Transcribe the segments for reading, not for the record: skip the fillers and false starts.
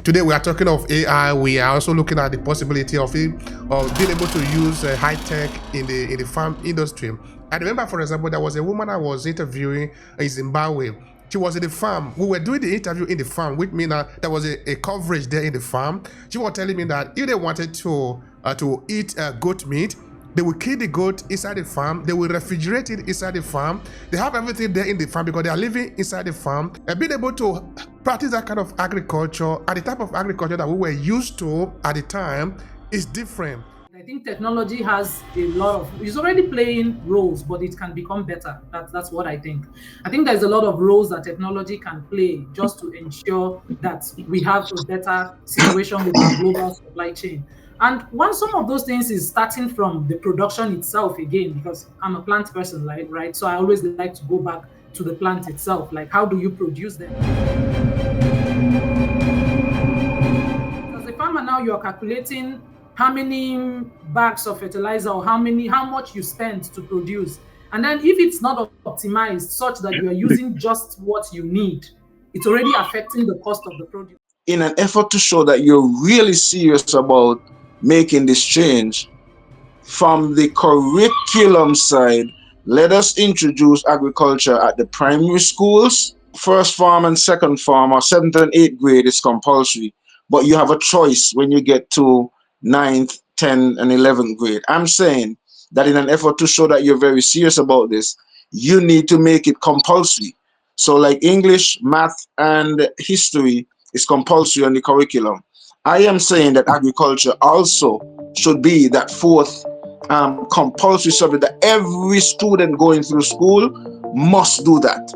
Today we are talking of AI. We are also looking at the possibility of being able to use high tech in the farm industry. I remember, for example, there was a woman I was interviewing in Zimbabwe. She was in the farm. We were doing the interview in the farm, which means that there was a coverage there in the farm. She was telling me that if they wanted to eat goat meat, they will kill the goat inside the farm. They will refrigerate it inside the farm. They have everything there in the farm because they are living inside the farm. And being able to practice that kind of agriculture and the type of agriculture that we were used to at the time is different. I think technology has a lot of, it's already playing roles, but it can become better. That's what I think. I think there's a lot of roles that technology can play just to ensure that we have a better situation with our global supply chain. And some of those things is starting from the production itself again, because I'm a plant person, right? So I always like to go back to the plant itself. Like, how do you produce them? As a farmer now, you're calculating how many bags of fertilizer or how much you spend to produce. And then if it's not optimized such that you are using just what you need, it's already affecting the cost of the produce. In an effort to show that you're really serious about making this change, from the curriculum side, let us introduce agriculture at the primary schools. First farm and second farm, or 7th and 8th grade is compulsory, but you have a choice when you get to 9th, 10th, and 11th grade. I'm saying that in an effort to show that you're very serious about this, you need to make it compulsory. So like English, math, and history is compulsory on the curriculum. I am saying that agriculture also should be that fourth compulsory subject that every student going through school must do that.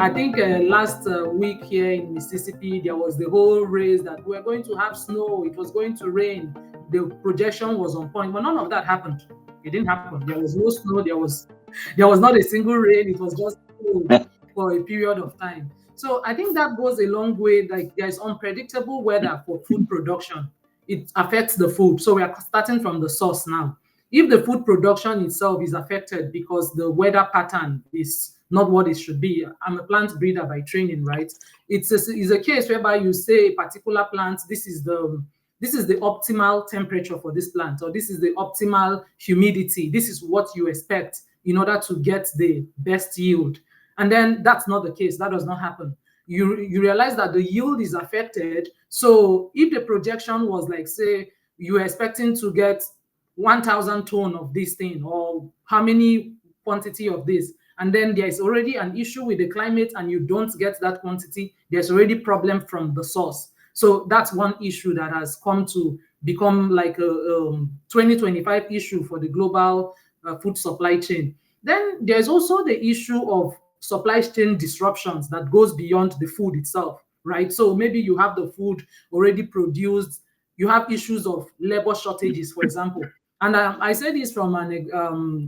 I think last week here in Mississippi, there was the whole race that we're going to have snow, it was going to rain, the projection was on point, but none of that happened. It didn't happen. There was no snow, there was not a single rain, it was just cold for a period of time. So I think that goes a long way. Like, there's unpredictable weather for food production. It affects the food. So we are starting from the source now. If the food production itself is affected because the weather pattern is not what it should be. I'm a plant breeder by training, right? It's a case whereby you say a particular plant, this is the optimal temperature for this plant, or this is the optimal humidity. This is what you expect in order to get the best yield. And then that's not the case. That does not happen. You realize that the yield is affected. So if the projection was like, say, you were expecting to get 1,000 ton of this thing, or how many quantity of this, and then there is already an issue with the climate and you don't get that quantity, there's already problem from the source. So that's one issue that has come to become like a 2025 issue for the global food supply chain. Then there's also the issue of supply chain disruptions that goes beyond the food itself, right? So maybe you have the food already produced, you have issues of labor shortages, for example. And I say this from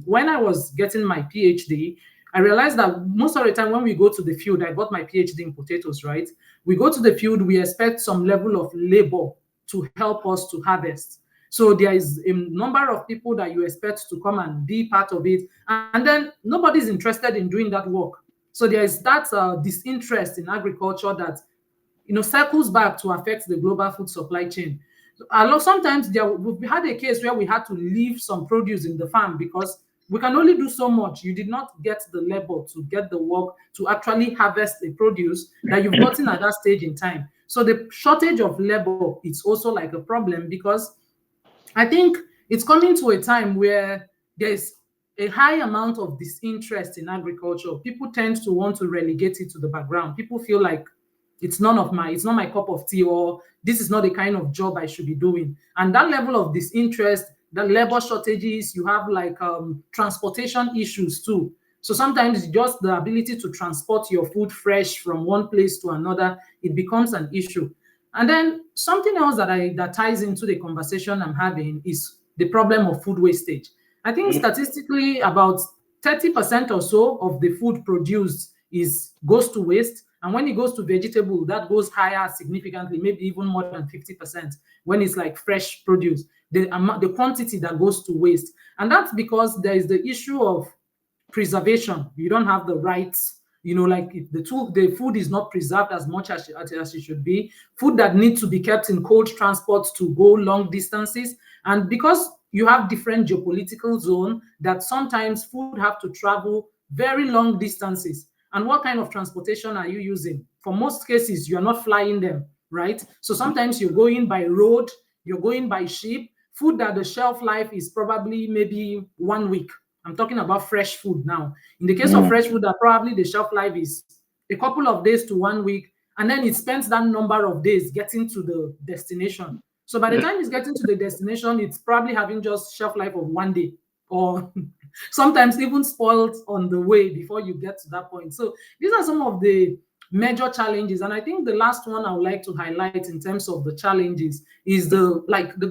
when I was getting my PhD, I realized that most of the time when we go to the field, I got my PhD in potatoes, right? We go to the field, we expect some level of labor to help us to harvest. So there is a number of people that you expect to come and be part of it. And then nobody's interested in doing that work. So there is that disinterest in agriculture that, circles back to affect the global food supply chain. Sometimes we had a case where we had to leave some produce in the farm because we can only do so much. You did not get the labor to get the work to actually harvest the produce that you've gotten at that stage in time. So the shortage of labor is also like a problem, because I think it's coming to a time where there's a high amount of disinterest in agriculture. People tend to want to relegate it to the background. People feel like it's not my cup of tea, or this is not the kind of job I should be doing. And that level of disinterest, the labor shortages, you have like transportation issues too. So sometimes just the ability to transport your food fresh from one place to another, it becomes an issue. And then something else that ties into the conversation I'm having is the problem of food wastage. I think statistically about 30% or so of the food produced is goes to waste. And when it goes to vegetable, that goes higher significantly, maybe even more than 50% when it's like fresh produce, the quantity that goes to waste. And that's because there is the issue of preservation. You don't have the rights, like the food is not preserved as much as it should be. Food that needs to be kept in cold transport to go long distances. And because you have different geopolitical zone, that sometimes food have to travel very long distances. And what kind of transportation are you using? For most cases, you're not flying them, right? So sometimes you're going by road, you're going by ship. Food that the shelf life is probably maybe 1 week. I'm talking about fresh food now. In the case of fresh food, that probably the shelf life is a couple of days to 1 week, and then it spends that number of days getting to the destination. So by the time it's getting to the destination, it's probably having just shelf life of 1 day, or sometimes even spoiled on the way before you get to that point. So these are some of the major challenges. And I think the last one I would like to highlight in terms of the challenges is the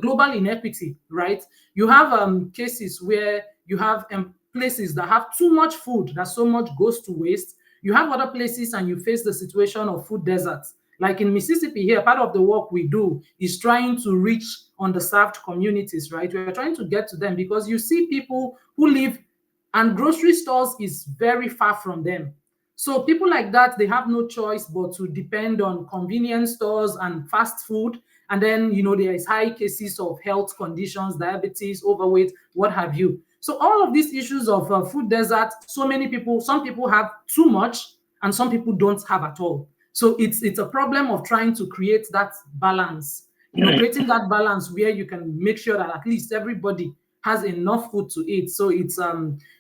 global inequity, right? You have cases where you have places that have too much food, that so much goes to waste. You have other places and you face the situation of food deserts. Like in Mississippi here, part of the work we do is trying to reach underserved communities, right? We're trying to get to them because you see people who live and grocery stores is very far from them. So people like that, they have no choice but to depend on convenience stores and fast food. And then, there is high cases of health conditions, diabetes, overweight, what have you. So all of these issues of food desert, some people have too much and some people don't have at all. So it's a problem of trying to create that balance, creating that balance where you can make sure that at least everybody has enough food to eat. So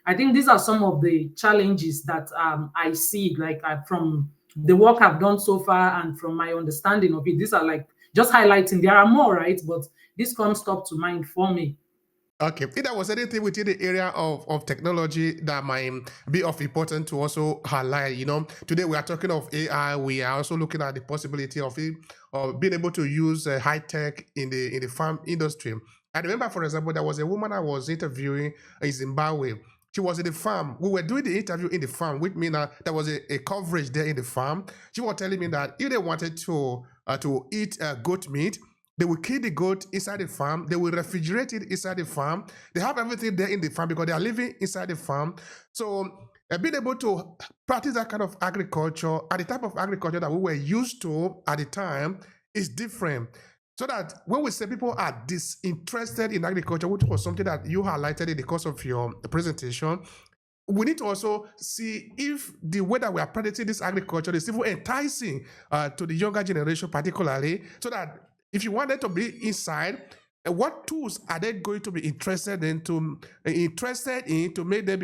I think these are some of the challenges that I see, like from the work I've done so far and from my understanding of it. These are like just highlighting. There are more, right? But this comes top to mind for me. Okay, if there was anything within the area of technology that might be of importance to also highlight, today we are talking of AI. We are also looking at the possibility of it, of being able to use high tech in the farm industry. I remember, for example, there was a woman I was interviewing in Zimbabwe. She was in the farm. We were doing the interview in the farm, which means there was a coverage there in the farm. She was telling me that if they wanted to eat goat meat, they will kill the goat inside the farm. They will refrigerate it inside the farm. They have everything there in the farm because they are living inside the farm. So being able to practice that kind of agriculture and the type of agriculture that we were used to at the time is different. So that when we say people are disinterested in agriculture, which was something that you highlighted in the course of your presentation, we need to also see if the way that we are practicing this agriculture is even enticing to the younger generation, particularly, so that if you want them to be inside, what tools are they going to be interested in to make them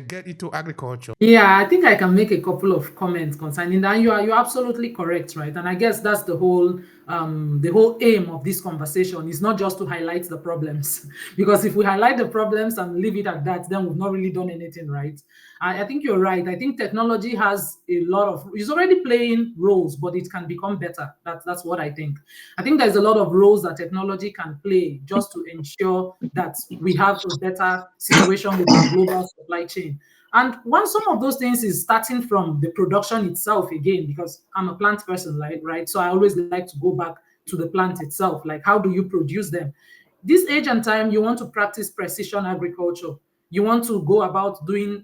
get into agriculture? Yeah, I think I can make a couple of comments concerning that. You're absolutely correct, right? And I guess that's the whole aim of this conversation is not just to highlight the problems, because if we highlight the problems and leave it at that, then we've not really done anything, right? I think you're right. I think technology has it's already playing roles, but it can become better. That's what I think. I think there's a lot of roles that technology can play just to ensure that we have a better situation with our global supply chain. And some of those things is starting from the production itself again, because I'm a plant person, right? So I always like to go back to the plant itself. Like, how do you produce them? This age and time, you want to practice precision agriculture. You want to go about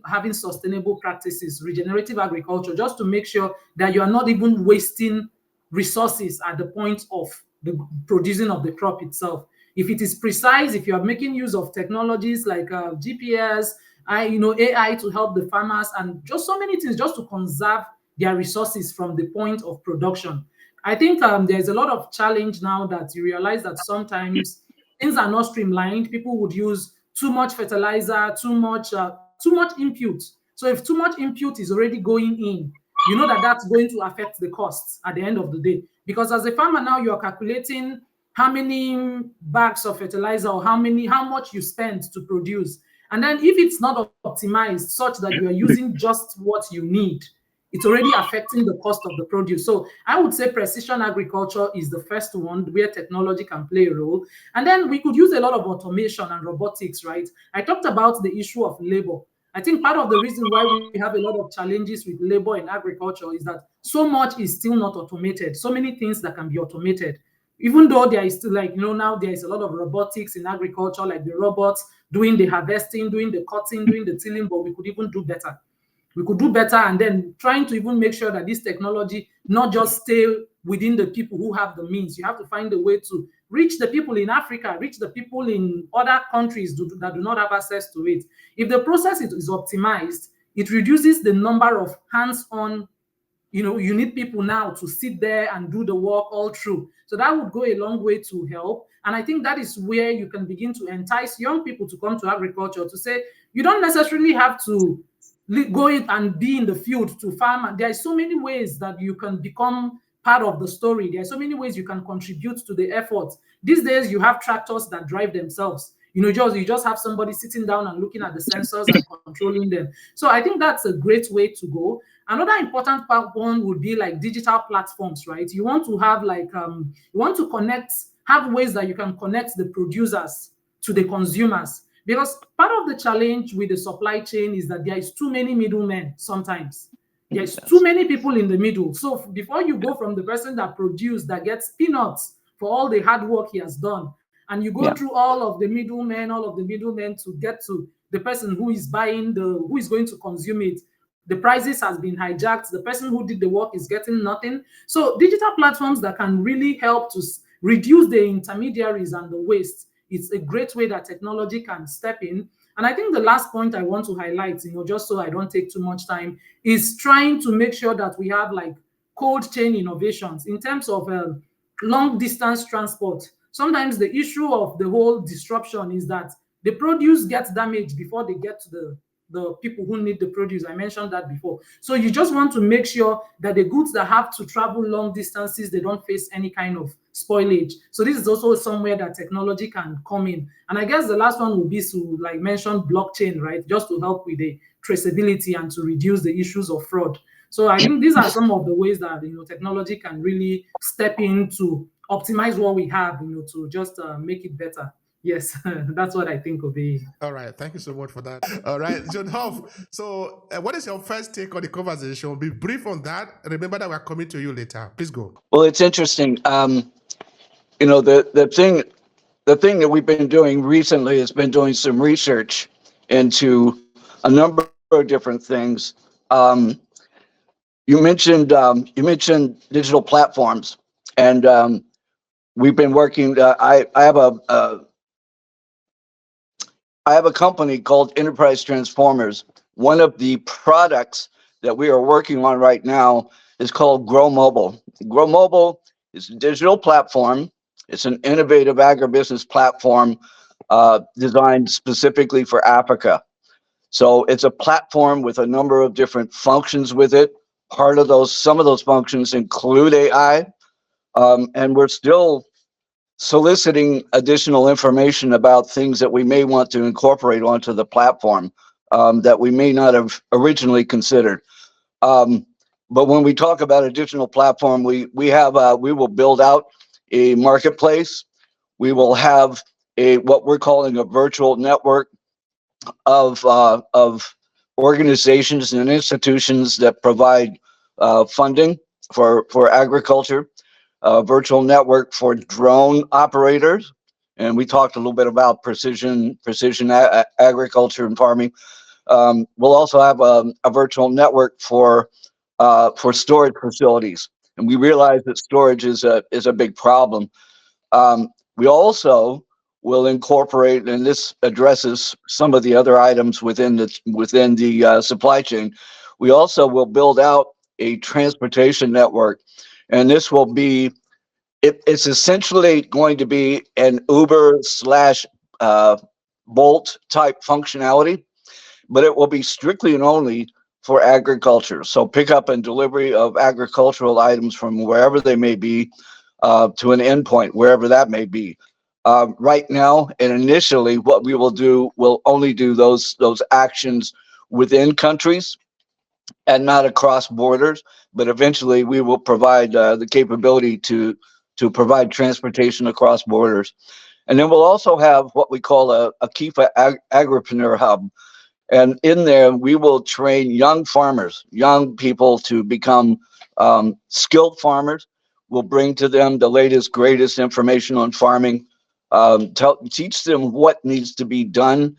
having sustainable practices, regenerative agriculture, just to make sure that you are not even wasting resources at the point of the producing of the crop itself. If it is precise, if you are making use of technologies like GPS, AI to help the farmers, and just so many things just to conserve their resources from the point of production. I think there's a lot of challenge now that you realize that sometimes things are not streamlined. People would use too much fertilizer, too much input. So if too much input is already going in, you know that that's going to affect the costs at the end of the day. Because as a farmer now, you're calculating how many bags of fertilizer or how much you spend to produce. And then if it's not optimized such that you are using just what you need, it's already affecting the cost of the produce. So I would say precision agriculture is the first one where technology can play a role. And then we could use a lot of automation and robotics, right? I talked about the issue of labor. I think part of the reason why we have a lot of challenges with labor in agriculture is that so much is still not automated. So many things that can be automated. Even though there is still, like, now there is a lot of robotics in agriculture, like the robots doing the harvesting, doing the cutting, doing the tilling, but we could even do better. We could do better, and then trying to even make sure that this technology not just stay within the people who have the means. You have to find a way to reach the people in Africa, reach the people in other countries that do not have access to it. If the process is optimized, it reduces the number of hands-on. You need people now to sit there and do the work all through. So that would go a long way to help. And I think that is where you can begin to entice young people to come to agriculture, to say, you don't necessarily have to go in and be in the field to farm. There are so many ways that you can become part of the story. There are so many ways you can contribute to the effort. These days, you have tractors that drive themselves. You just have somebody sitting down and looking at the sensors and controlling them. So I think that's a great way to go. Another important one would be like digital platforms, right? You want to have you want to have ways that you can connect the producers to the consumers. Because part of the challenge with the supply chain is that there is too many middlemen sometimes. There's too many people in the middle. So before you go from the person that produced, that gets peanuts for all the hard work he has done, and you go through all of the middlemen to get to the person who is who is going to consume it, the prices has been hijacked. The person who did the work is getting nothing. So digital platforms that can really help to reduce the intermediaries and the waste. It's a great way that technology can step in. And I think the last point I want to highlight, just so I don't take too much time, is trying to make sure that we have like cold chain innovations in terms of long distance transport. Sometimes the issue of the whole disruption is that the produce gets damaged before they get to the people who need the produce. I mentioned that before. So you just want to make sure that the goods that have to travel long distances, they don't face any kind of spoilage. So this is also somewhere that technology can come in. And I guess the last one would be to, like, mention blockchain, right? Just to help with the traceability and to reduce the issues of fraud. So I think these are some of the ways that technology can really step in to optimize what we have, to just make it better. Yes, that's what I think of it. All right, thank you so much for that. All right, John Huff. So, what is your first take on the conversation? Be brief on that. Remember that we're coming to you later. Please go. Well, it's interesting. The thing that we've been doing recently has been doing some research into a number of different things. You mentioned digital platforms, and we've been working. I have a company called Enterprise Transformers. One of the products that we are working on right now is called Grow Mobile. Grow Mobile is a digital platform. It's an innovative agribusiness platform designed specifically for Africa. So it's a platform with a number of different functions with it. Some of those functions include AI, and we're still soliciting additional information about things that we may want to incorporate onto the platform that we may not have originally considered. But when we talk about a digital platform, we will build out a marketplace. We will have what we're calling a virtual network of organizations and institutions that provide funding for agriculture. Virtual network for drone operators, and we talked a little bit about precision agriculture and farming. We'll also have a virtual network for storage facilities, and we realize that storage is a big problem. We also will incorporate, and this addresses some of the other items within the supply chain. We also will build out a transportation network. And this will be, it's essentially going to be an Uber / Bolt type functionality, but it will be strictly and only for agriculture. So pickup and delivery of agricultural items from wherever they may be to an endpoint, wherever that may be. Right now, and initially, what we will do, we'll only do those actions within countries. and not across borders. But eventually, we will provide the capability to provide transportation across borders. And then we'll also have what we call a Kifa Agripreneur Hub. And in there, we will train young farmers, young people to become skilled farmers. We'll bring to them the latest, greatest information on farming, teach them what needs to be done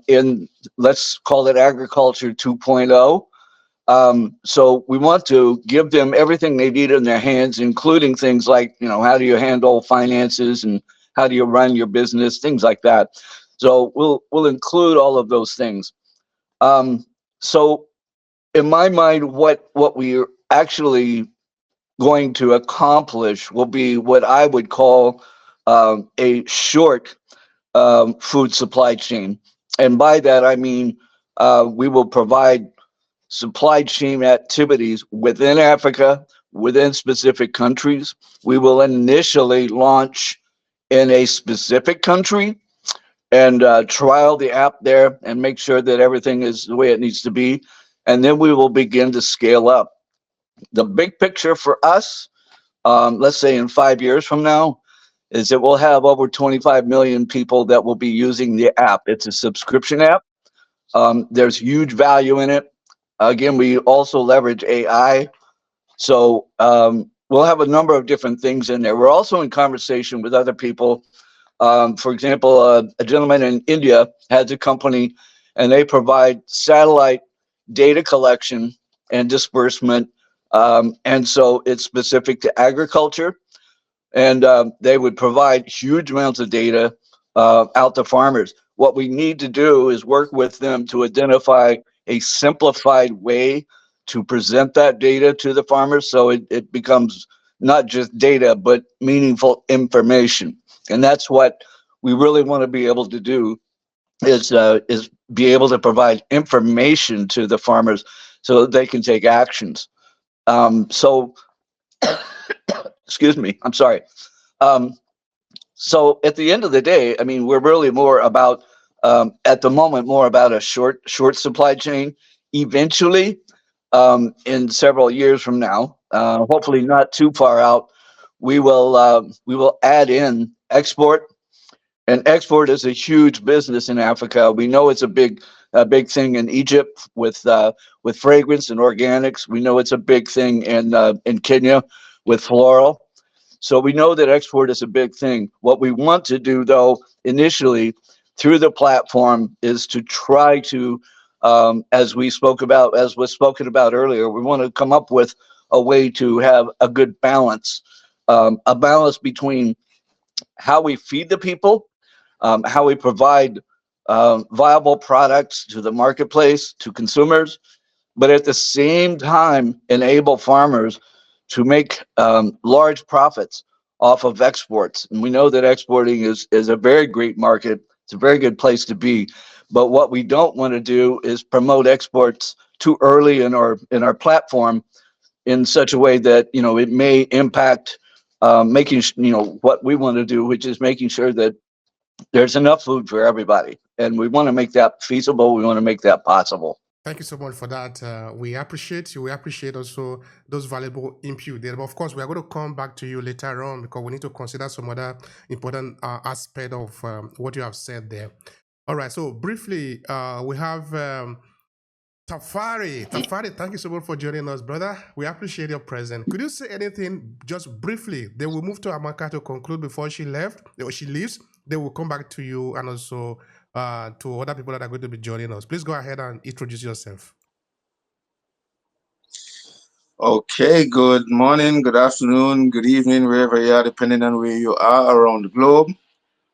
in, let's call it agriculture 2.0. So we want to give them everything they need in their hands, including things like, how do you handle finances and how do you run your business, things like that. So we'll include all of those things. So in my mind, what we're actually going to accomplish will be what I would call a short food supply chain. And by that, I mean we will provide supply chain activities within Africa, within specific countries. We will initially launch in a specific country and trial the app there and make sure that everything is the way it needs to be. And then we will begin to scale up. The big picture for us, let's say in 5 years from now, is that we'll have over 25 million people that will be using the app. It's a subscription app. There's huge value in it. Again, we also leverage AI. So we'll have a number of different things in there. We're also in conversation with other people. For example, a gentleman in India has a company and they provide satellite data collection and disbursement. And so it's specific to agriculture. And they would provide huge amounts of data out to farmers. What we need to do is work with them to identify a simplified way to present that data to the farmers so it becomes not just data, but meaningful information. And that's what we really want to be able to do is be able to provide information to the farmers so that they can take actions. So, excuse me, I'm sorry. Um, so at the end of the day, I mean, we're really more about at the moment more about a short supply chain. Eventually, in several years from now, hopefully not too far out, we will add in export, and export is a huge business in Africa. We know it's a big thing in Egypt with fragrance and organics. We know it's a big thing in Kenya with floral. So we know that export is a big thing. What we want to do, though, initially through the platform is to try to, as was spoken about earlier, we want to come up with a way to have a good balance, a balance between how we feed the people, how we provide viable products to the marketplace, to consumers, but at the same time enable farmers to make large profits off of exports. And we know that exporting is a very great market. It's a very good place to be. But what we don't want to do is promote exports too early in our platform in such a way that it may impact making what we want to do, which is making sure that there's enough food for everybody. And we want to make that feasible. We want to make that possible. Thank you so much for that. We appreciate you. We appreciate also those valuable input there. But of course, we are going to come back to you later on because we need to consider some other important aspect of what you have said there. All right. So briefly, we have Tafari. Tafari, thank you so much for joining us, brother. We appreciate your presence. Could you say anything just briefly? Then we'll move to Amaka to conclude before she left or she leaves. Then we'll come back to you and also to other people that are going to be joining us. Please go ahead and introduce yourself. Okay, good morning, good afternoon, good evening, wherever you are, depending on where you are around the globe.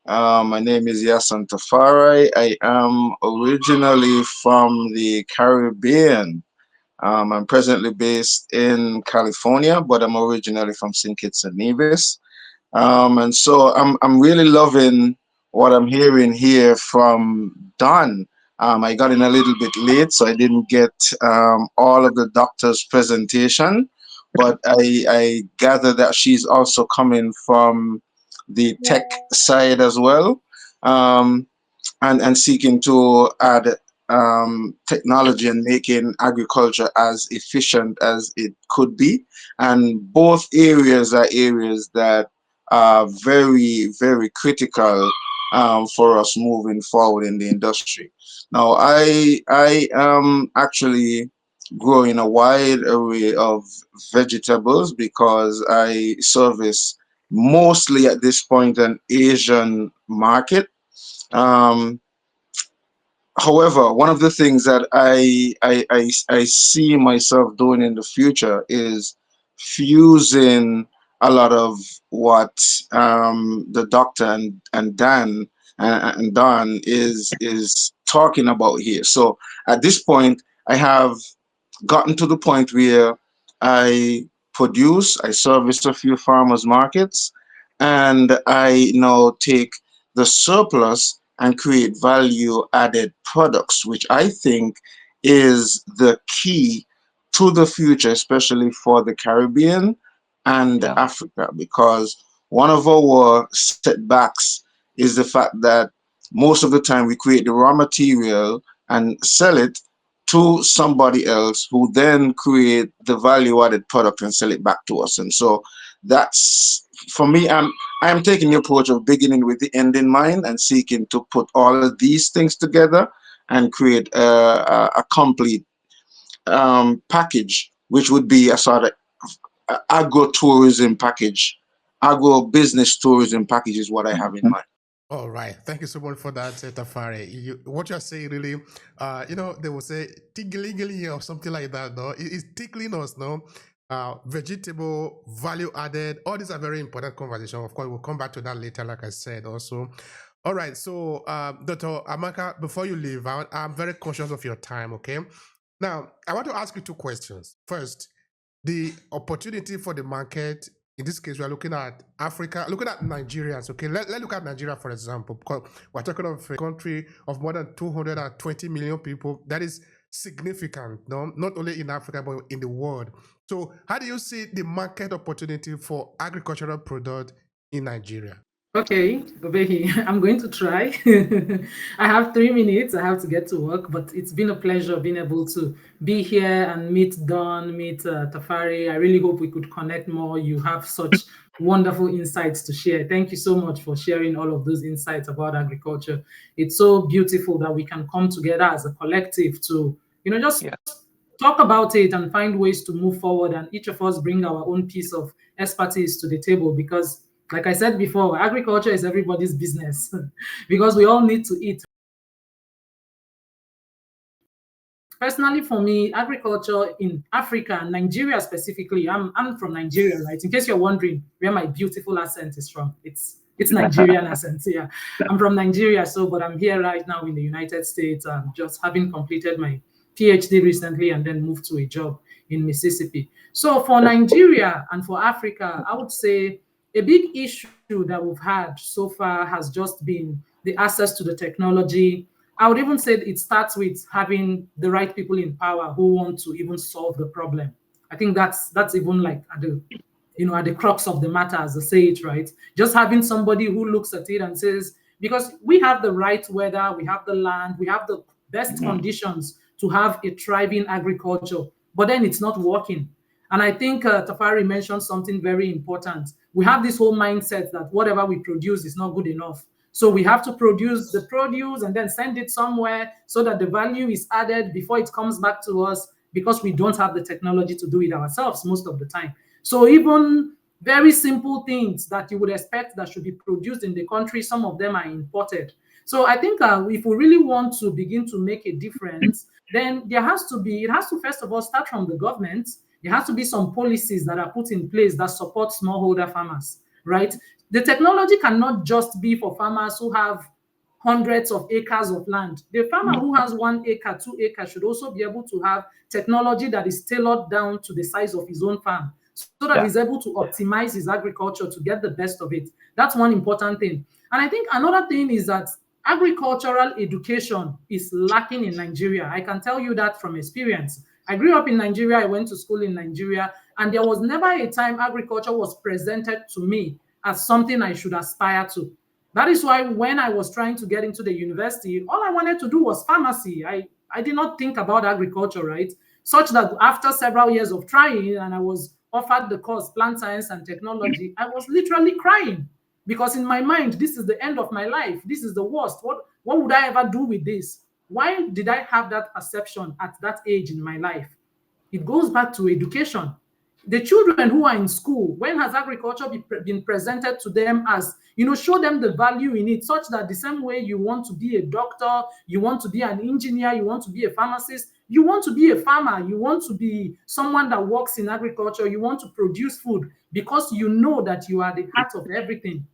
My name is Yasan Tafari. I am originally from the Caribbean. I'm presently based in California, but I'm originally from St. Kitts and Nevis. And so I'm really loving what I'm hearing here from Don. I got in a little bit late, so I didn't get all of the doctor's presentation, but I gather that she's also coming from the tech side as well, and seeking to add technology and making agriculture as efficient as it could be. And both areas are areas that are very, very critical for us moving forward in the industry. Now, I am actually growing a wide array of vegetables because I service mostly at this point an Asian market. Um, However, one of the things that I see myself doing in the future is fusing a lot of what the doctor and Dan and Don is talking about here. So at this point, I have gotten to the point where I I service a few farmers markets, and I now take the surplus and create value added products, which I think is the key to the future, especially for the Caribbean and Yeah. Africa, because one of our setbacks is the fact that most of the time we create the raw material and sell it to somebody else who then create the value added product and sell it back to us. And so that's for me, I'm taking the approach of beginning with the end in mind and seeking to put all of these things together and create a complete package, which would be a sort of agro tourism package. Agro business tourism package is what I have in mind. All right. Thank you so much for that, Tafari. What you're saying really, they will say tiggly or something like that, no? It's tickling us, no? Vegetable, value added, all these are very important conversation. Of course, we'll come back to that later, like I said also. All right. So, Dr. Amaka, before you leave, I'm very conscious of your time, okay? Now, I want to ask you two questions. First, the opportunity for the market. In this case, we are looking at Africa, looking at Nigerians. Okay, let's look at Nigeria, for example, because we're talking of a country of more than 220 million people. That is significant, no? Not only in Africa, but in the world. So how do you see the market opportunity for agricultural product in Nigeria? Okay, Obehi, I'm going to try. I have 3 minutes. I have to get to work, but it's been a pleasure being able to be here and meet Don, meet Tafari. I really hope we could connect more. You have such wonderful insights to share. Thank you so much for sharing all of those insights about agriculture. It's so beautiful that we can come together as a collective to, just Yeah. talk about it and find ways to move forward, and each of us bring our own piece of expertise to the table, because like I said before, agriculture is everybody's business because we all need to eat. Personally, for me, agriculture in Africa and Nigeria specifically, I'm from Nigeria, right? In case you're wondering where my beautiful accent is from, it's Nigerian accent. Yeah, I'm from Nigeria, so but I'm here right now in the United States, just having completed my PhD recently and then moved to a job in Mississippi. So for Nigeria and for Africa, I would say a big issue that we've had so far has just been the access to the technology. I would even say it starts with having the right people in power who want to even solve the problem. I think that's even like at the at the crux of the matter, as they say it, right? Just having somebody who looks at it and says, because we have the right weather, we have the land, we have the best conditions to have a thriving agriculture, but then it's not working. And I think Tafari mentioned something very important. We have this whole mindset that whatever we produce is not good enough. So we have to produce the produce and then send it somewhere so that the value is added before it comes back to us, because we don't have the technology to do it ourselves most of the time. So even very simple things that you would expect that should be produced in the country, some of them are imported. So I think if we really want to begin to make a difference, then it has to first of all start from the government. There has to be some policies that are put in place that support smallholder farmers, right? The technology cannot just be for farmers who have hundreds of acres of land. The farmer who has 1 acre, 2 acres should also be able to have technology that is tailored down to the size of his own farm, so that Yeah. he's able to optimize his agriculture to get the best of it. That's one important thing. And I think another thing is that agricultural education is lacking in Nigeria. I can tell you that from experience. I grew up in Nigeria, I went to school in Nigeria, and there was never a time agriculture was presented to me as something I should aspire to. That is why when I was trying to get into the university, all I wanted to do was pharmacy. I did not think about agriculture, right? Such that after several years of trying, and I was offered the course plant science and technology, I was literally crying because in my mind, this is the end of my life. This is the worst. What would I ever do with this? Why did I have that perception at that age in my life? It goes back to education. The children who are in school, when has agriculture been presented to them as, show them the value in it, such that the same way you want to be a doctor, you want to be an engineer, you want to be a pharmacist, you want to be a farmer, you want to be someone that works in agriculture, you want to produce food because you know that you are the heart of everything.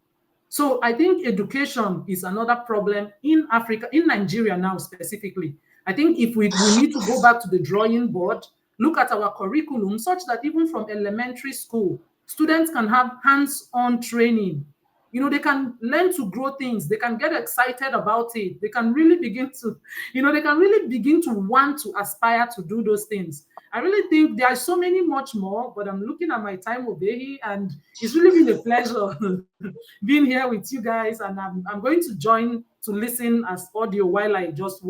So I think education is another problem in Africa, in Nigeria now specifically. I think if we need to go back to the drawing board, look at our curriculum such that even from elementary school, students can have hands-on training. They can learn to grow things. They can get excited about it. They can really begin to, want to aspire to do those things. I really think there are so many much more, but I'm looking at my time, Obehi, and it's really been a pleasure being here with you guys. And I'm going to join to listen as audio while I just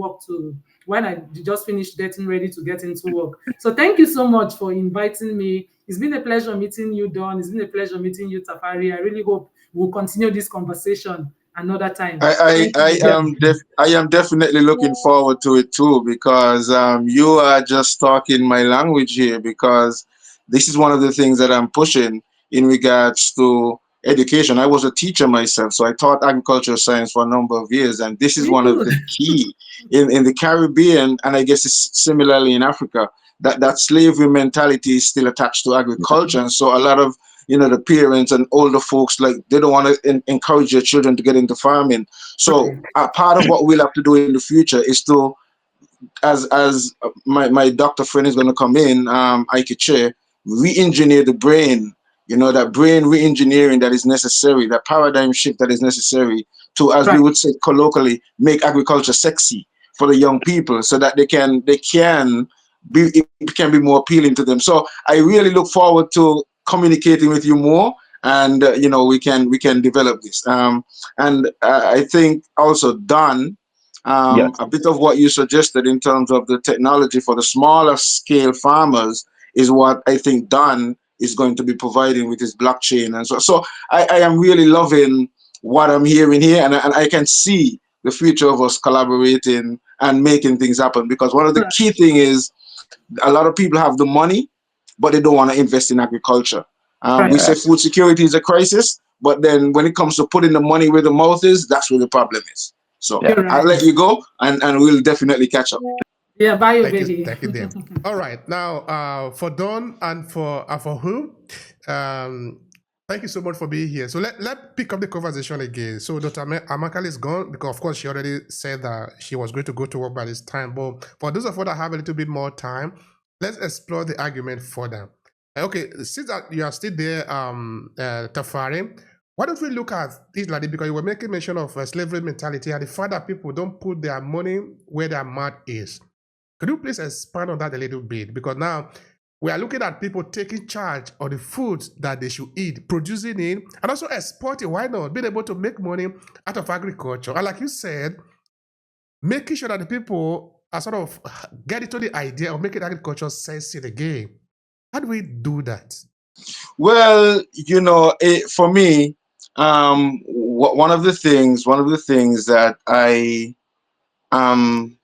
when I just finished getting ready to get into work. So thank you so much for inviting me. It's been a pleasure meeting you, Don. It's been a pleasure meeting you, Tafari. I really hope we'll continue this conversation another time. I am definitely looking forward to it too, because you are just talking my language here, because this is one of the things that I'm pushing in regards to education. I was a teacher myself, so I taught agricultural science for a number of years, and this is Me one of too. the key in the Caribbean, and I guess it's similarly in Africa, that slavery mentality is still attached to agriculture. And so a lot of the parents and older folks, like, they don't want to encourage their children to get into farming. So a part of what we'll have to do in the future is to, as my doctor friend is going to come in, Ike Chair, re-engineer the brain. That brain re-engineering that is necessary, that paradigm shift that is necessary to, as we Right. would say colloquially, make agriculture sexy for the young people, so that it can be more appealing to them. So I really look forward to communicating with you more, and we can develop this. And I think also, Don, Yes. a bit of what you suggested in terms of the technology for the smaller scale farmers is what I think Don is going to be providing with his blockchain. And so I am really loving what I'm hearing here, and I can see the future of us collaborating and making things happen, because one of the key thing is a lot of people have the money, but they don't want to invest in agriculture. We Right. say Yes. food security is a crisis, but then when it comes to putting the money where the mouth is, that's where the problem is. So Yeah. You're I'll right. let you go, and we'll definitely catch up. Yeah, bye, Thank you, dear. Obehi. All right, now for Don and for who, um, thank you so much for being here. So let pick up the conversation again. So Dr. Amakali is gone because of course she already said that she was going to go to work by this time. But for those of us that have a little bit more time, let's explore the argument further. Okay, since that you are still there, Tafari, why don't we look at this like this? Because you were making mention of slavery mentality and the fact that people don't put their money where their mouth is. Could you please expand on that a little bit? Because now we are looking at people taking charge of the foods that they should eat, producing it, and also exporting. Why not? Being able to make money out of agriculture. And like you said, making sure that the people are sort of get into the idea of making agriculture sexy again. How do we do that? Well, for me, one of the things that I am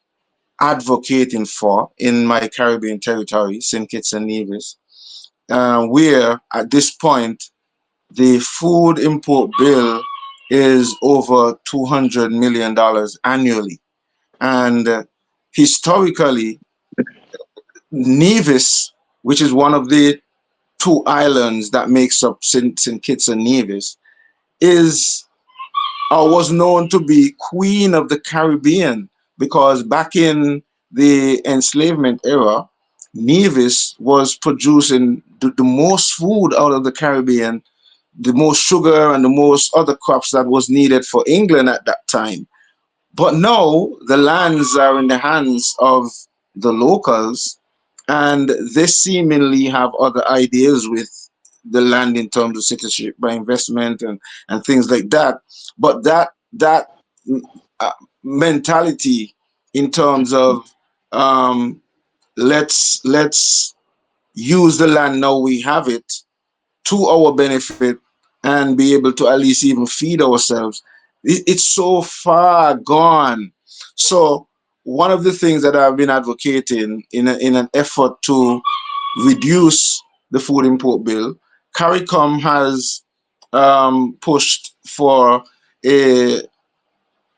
advocating for in my Caribbean territory, St. Kitts and Nevis, where at this point the food import bill is over $200 million annually. And historically, Nevis, which is one of the two islands that makes up St. Kitts and Nevis, is or was known to be Queen of the Caribbean, because back in the enslavement era, Nevis was producing the most food out of the Caribbean, the most sugar and the most other crops that was needed for England at that time. But now the lands are in the hands of the locals, and they seemingly have other ideas with the land in terms of citizenship by investment and things like that. But that mentality in terms of um, let's use the land now we have it to our benefit and be able to at least even feed ourselves. It's so far gone. So one of the things that I've been advocating in an effort to reduce the food import bill, CARICOM has pushed for a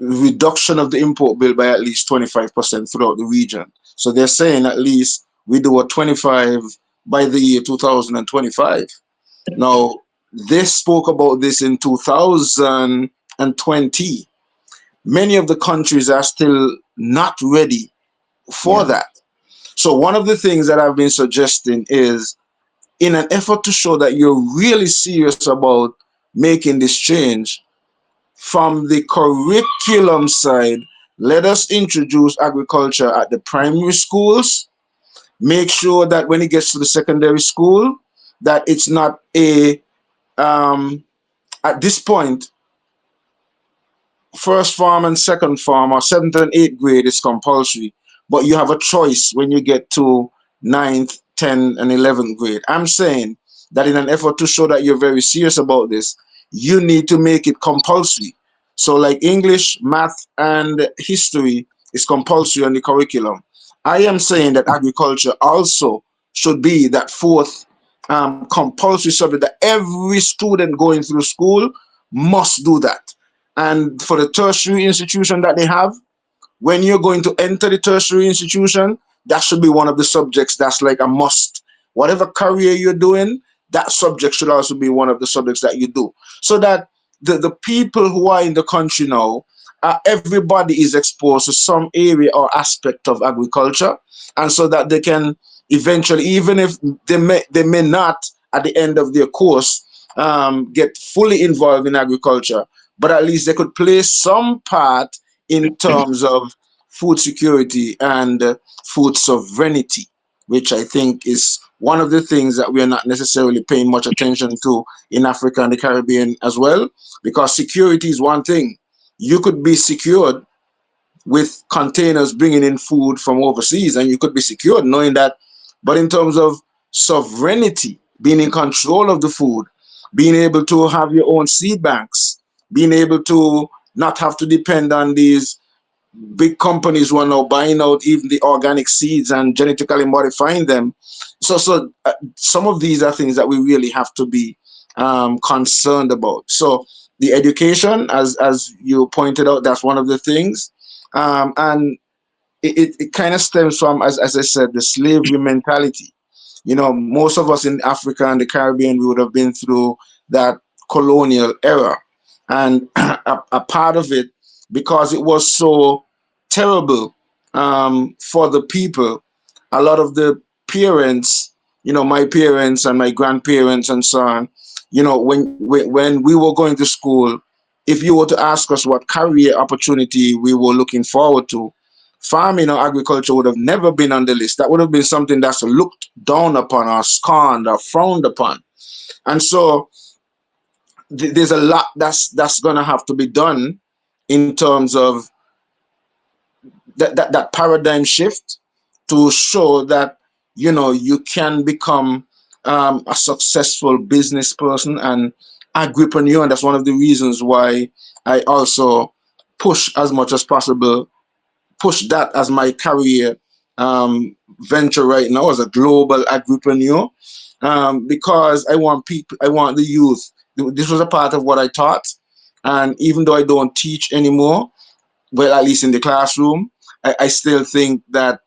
reduction of the import bill by at least 25% throughout the region. So they're saying at least we do a 25 by the year 2025. Now, they spoke about this in 2020. Many of the countries are still not ready for Yeah. that. So, one of the things that I've been suggesting is in an effort to show that you're really serious about making this change, from the curriculum side, let us introduce agriculture at the primary schools. Make sure that when it gets to the secondary school, that it's not a at this point, first form and second form or seventh and eighth grade is compulsory, but you have a choice when you get to ninth, 10th, and 11th grade. I'm saying that in an effort to show that you're very serious about this, you need to make it compulsory. So, like English, math, and history is compulsory on the curriculum. I am saying that agriculture also should be that fourth compulsory subject that every student going through school must do that. And for the tertiary institution that they have, when you're going to enter the tertiary institution, that should be one of the subjects that's like a must. Whatever career you're doing, that subject should also be one of the subjects that you do. So that the people who are in the country now, everybody is exposed to some area or aspect of agriculture. And so that they can eventually, even if they may not at the end of their course get fully involved in agriculture, but at least they could play some part in terms of food security and food sovereignty, which I think is one of the things that we are not necessarily paying much attention to in Africa and the Caribbean as well, because security is one thing. You could be secured with containers bringing in food from overseas, and you could be secured knowing that. But in terms of sovereignty, being in control of the food, being able to have your own seed banks, being able to not have to depend on these big companies who are now buying out even the organic seeds and genetically modifying them. So some of these are things that we really have to be concerned about. So the education, as you pointed out, that's one of the things, and it kind of stems from, as I said, the slavery mentality. Most of us in Africa and the Caribbean, we would have been through that colonial era. And a part of it, because it was so terrible for the people, a lot of the parents, my parents and my grandparents and so on, when we were going to school, if you were to ask us what career opportunity we were looking forward to, farming or agriculture would have never been on the list. That would have been something that's looked down upon or scorned or frowned upon. And so there's a lot that's going to have to be done in terms of that paradigm shift to show that you can become a successful business person and agripreneur. And that's one of the reasons why I also push as much as possible, push that as my career venture right now as a global agripreneur, because I want the youth. This was a part of what I taught, and even though I don't teach anymore, well, at least in the classroom, I still think that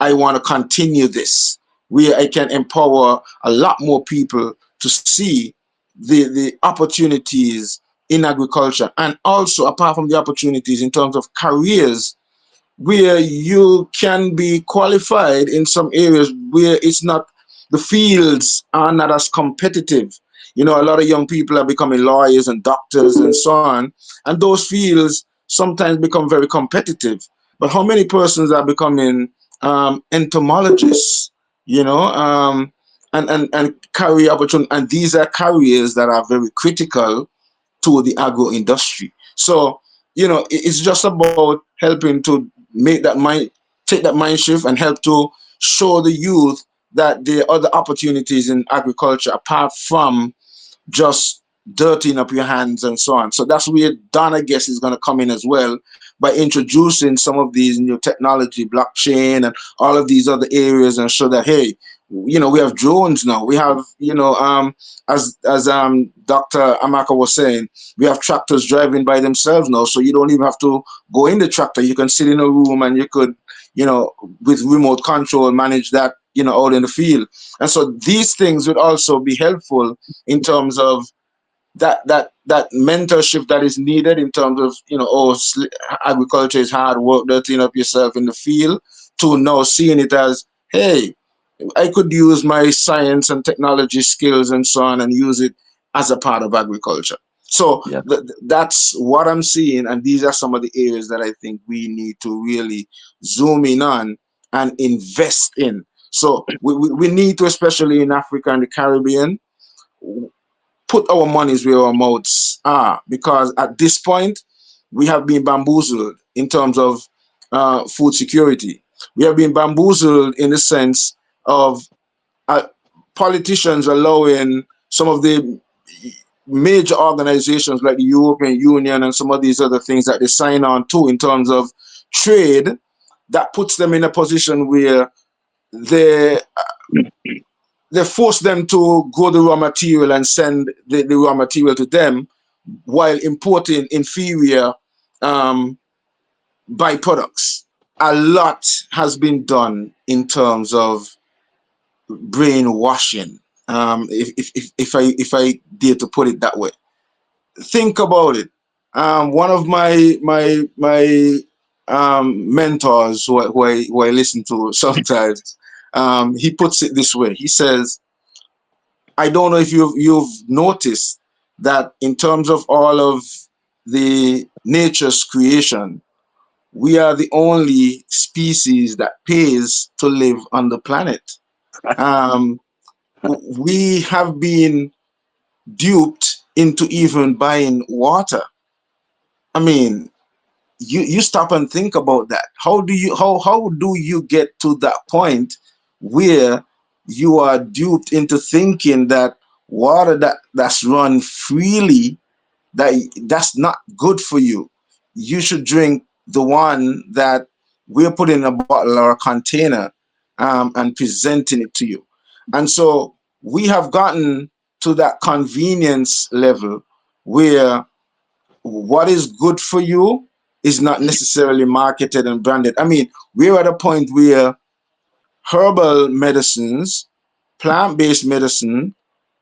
I want to continue this, where I can empower a lot more people to see the opportunities in agriculture, and also apart from the opportunities in terms of careers, where you can be qualified in some areas where it's not, the fields are not as competitive. A lot of young people are becoming lawyers and doctors and so on, and those fields sometimes become very competitive. But how many persons are becoming entomologists, and career opportunity, and these are careers that are very critical to the agro industry. So, it's just about helping to make that mind. take that mind shift and help to show the youth that there are other opportunities in agriculture apart from just dirtying up your hands and so on. So that's where Don, I guess, is going to come in as well by introducing some of these new technology, blockchain, and all of these other areas, and show that, hey, we have drones now. We have, as Dr. Amaka was saying, we have tractors driving by themselves now, so you don't even have to go in the tractor. You can sit in a room and you could, with remote control, manage that, out in the field. And so these things would also be helpful in terms of that mentorship that is needed in terms of agriculture is hard work, dirtying up yourself in the field, to now seeing it as, hey, I could use my science and technology skills and so on and use it as a part of agriculture. So Yeah. that's what I'm seeing, and these are some of the areas that I think we need to really zoom in on and invest in. So we need to, especially in Africa and the Caribbean, put our monies where our mouths are, because at this point we have been bamboozled in terms of food security. We have been bamboozled in the sense of uh, politicians allowing some of the major organizations like the European Union and some of these other things that they sign on to in terms of trade, that puts them in a position where they they force them to grow the raw material and send the raw material to them while importing inferior um, byproducts. A lot has been done in terms of brainwashing, if I dare to put it that way. Think about it. One of my mentors who I listen to sometimes, he puts it this way. He says, I don't know if you've noticed that in terms of all of the nature's creation, we are the only species that pays to live on the planet. Um, we have been duped into even buying water. I mean, you stop and think about that. How do you get to that point where you are duped into thinking that water that's run freely, that's not good for you? You should drink the one that we're putting in a bottle or a container, and presenting it to you. And so we have gotten to that convenience level where what is good for you is not necessarily marketed and branded. I mean, we're at a point where herbal medicines, plant-based medicine,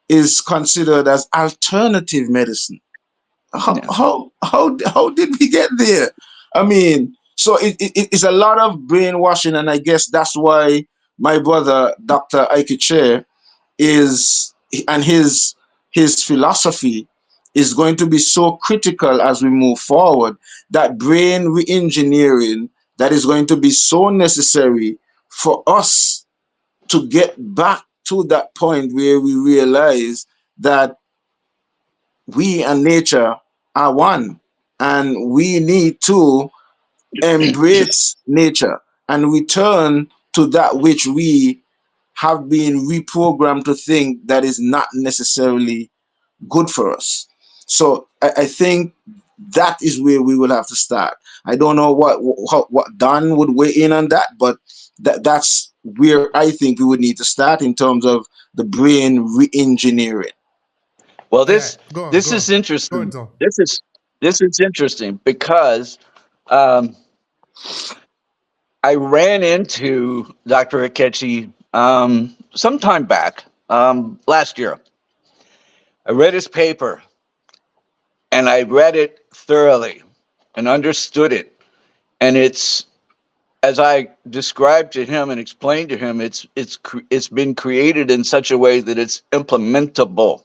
is considered as alternative medicine. How Yeah. how did we get there? I mean, so it's a lot of brainwashing, and I guess that's why my brother, Dr. Ike is, and his philosophy is going to be so critical as we move forward. That brain re-engineering, that is going to be so necessary for us to get back to that point where we realize that we and nature are one, and we need to embrace nature and return to that which we have been reprogrammed to think that is not necessarily good for us. So I think that is where we will have to start. I don't know what Don would weigh in on that, but that's where I think we would need to start in terms of the brain re-engineering. Well, Yeah, this go on, this go is on. Go on, interesting. Tom. This is interesting because um, I ran into Dr. Akechi some time back, last year. I read his paper and I read it thoroughly and understood it. And it's, as I described to him and explained to him, it's been created in such a way that it's implementable.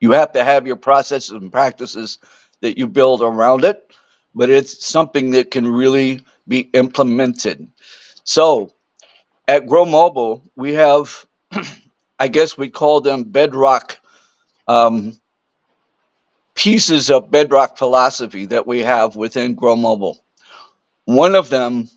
You have to have your processes and practices that you build around it, but it's something that can really be implemented. So at Grow Mobile, we have, I guess we call them bedrock, um, pieces of bedrock philosophy that we have within Grow Mobile. One of them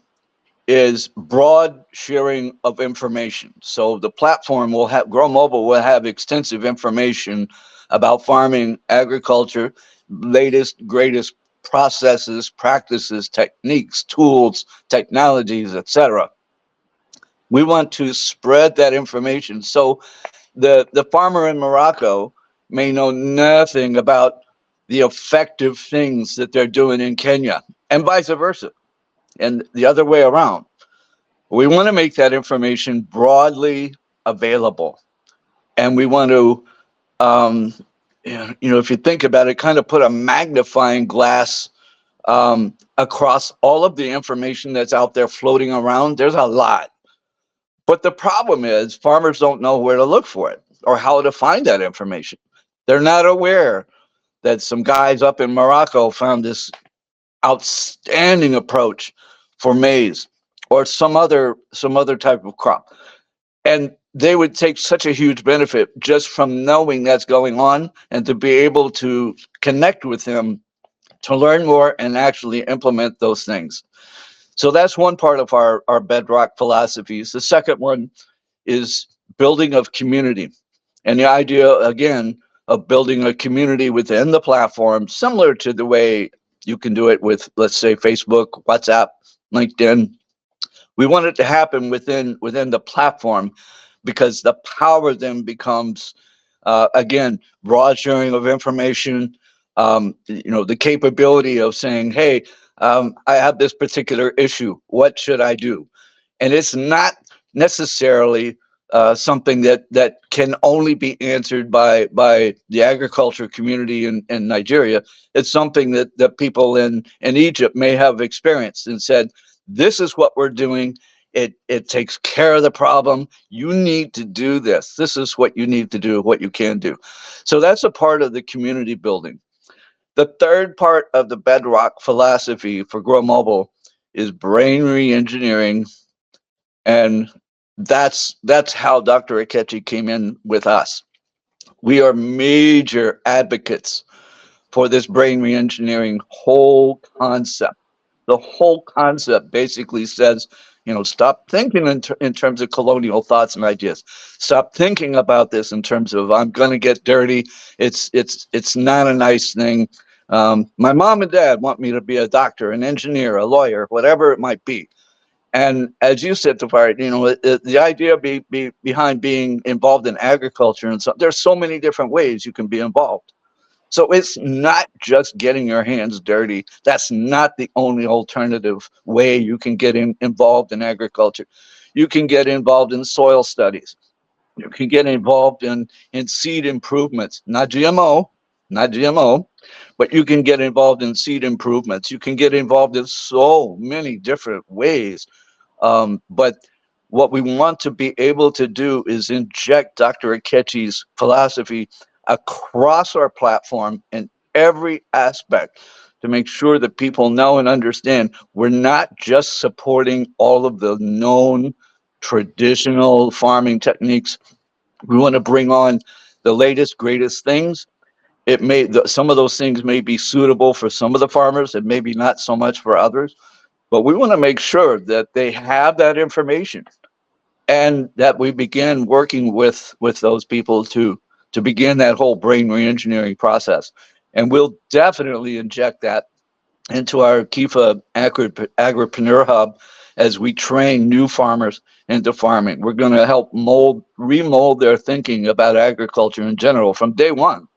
is broad sharing of information. So the platform will have, Grow Mobile will have extensive information about farming, agriculture, latest, greatest processes, practices, techniques, tools, technologies, etc. We want to spread that information. So the farmer in Morocco may know nothing about the effective things that they're doing in Kenya, and vice versa, and the other way around. We want to make that information broadly available, and we want to, um, if you think about it, kind of put a magnifying glass across all of the information that's out there floating around. There's a lot, but the problem is farmers don't know where to look for it or how to find that information. They're not aware that some guys up in Morocco found this outstanding approach for maize or some other type of crop, and they would take such a huge benefit just from knowing that's going on and to be able to connect with them to learn more and actually implement those things. So that's one part of our bedrock philosophies. The second one is building of community. And the idea, again, of building a community within the platform, similar to the way you can do it with, let's say, Facebook, WhatsApp, LinkedIn. We want it to happen within the platform, because the power then becomes, again, broad sharing of information, the capability of saying, hey, I have this particular issue. What should I do? And it's not necessarily something that can only be answered by the agriculture community in Nigeria. It's something that people in Egypt may have experienced and said, this is what we're doing. It takes care of the problem. You need to do this. This is what you need to do, what you can do. So that's a part of the community building. The third part of the bedrock philosophy for Grow Mobile is brain re-engineering, and that's how Dr. Akechi came in with us. We are major advocates for this brain re-engineering whole concept. The whole concept basically says, stop thinking in terms of colonial thoughts and ideas. Stop thinking about this in terms of, I'm going to get dirty. It's not a nice thing. My mom and dad want me to be a doctor, an engineer, a lawyer, whatever it might be. And as you said, Tafari, the idea behind being involved in agriculture, and so there's so many different ways you can be involved. So it's not just getting your hands dirty. That's not the only alternative way you can get involved in agriculture. You can get involved in soil studies. You can get involved in seed improvements, not GMO, not GMO, but you can get involved in seed improvements. You can get involved in so many different ways. But what we want to be able to do is inject Dr. Akechi's philosophy across our platform in every aspect to make sure that people know and understand we're not just supporting all of the known traditional farming techniques. We want to bring on the latest, greatest things. Some of those things may be suitable for some of the farmers and maybe not so much for others, but we want to make sure that they have that information and that we begin working with those people to begin that whole brain reengineering process. And we'll definitely inject that into our Kifa Agripreneur Hub as we train new farmers into farming. We're going to help remold their thinking about agriculture in general from day one,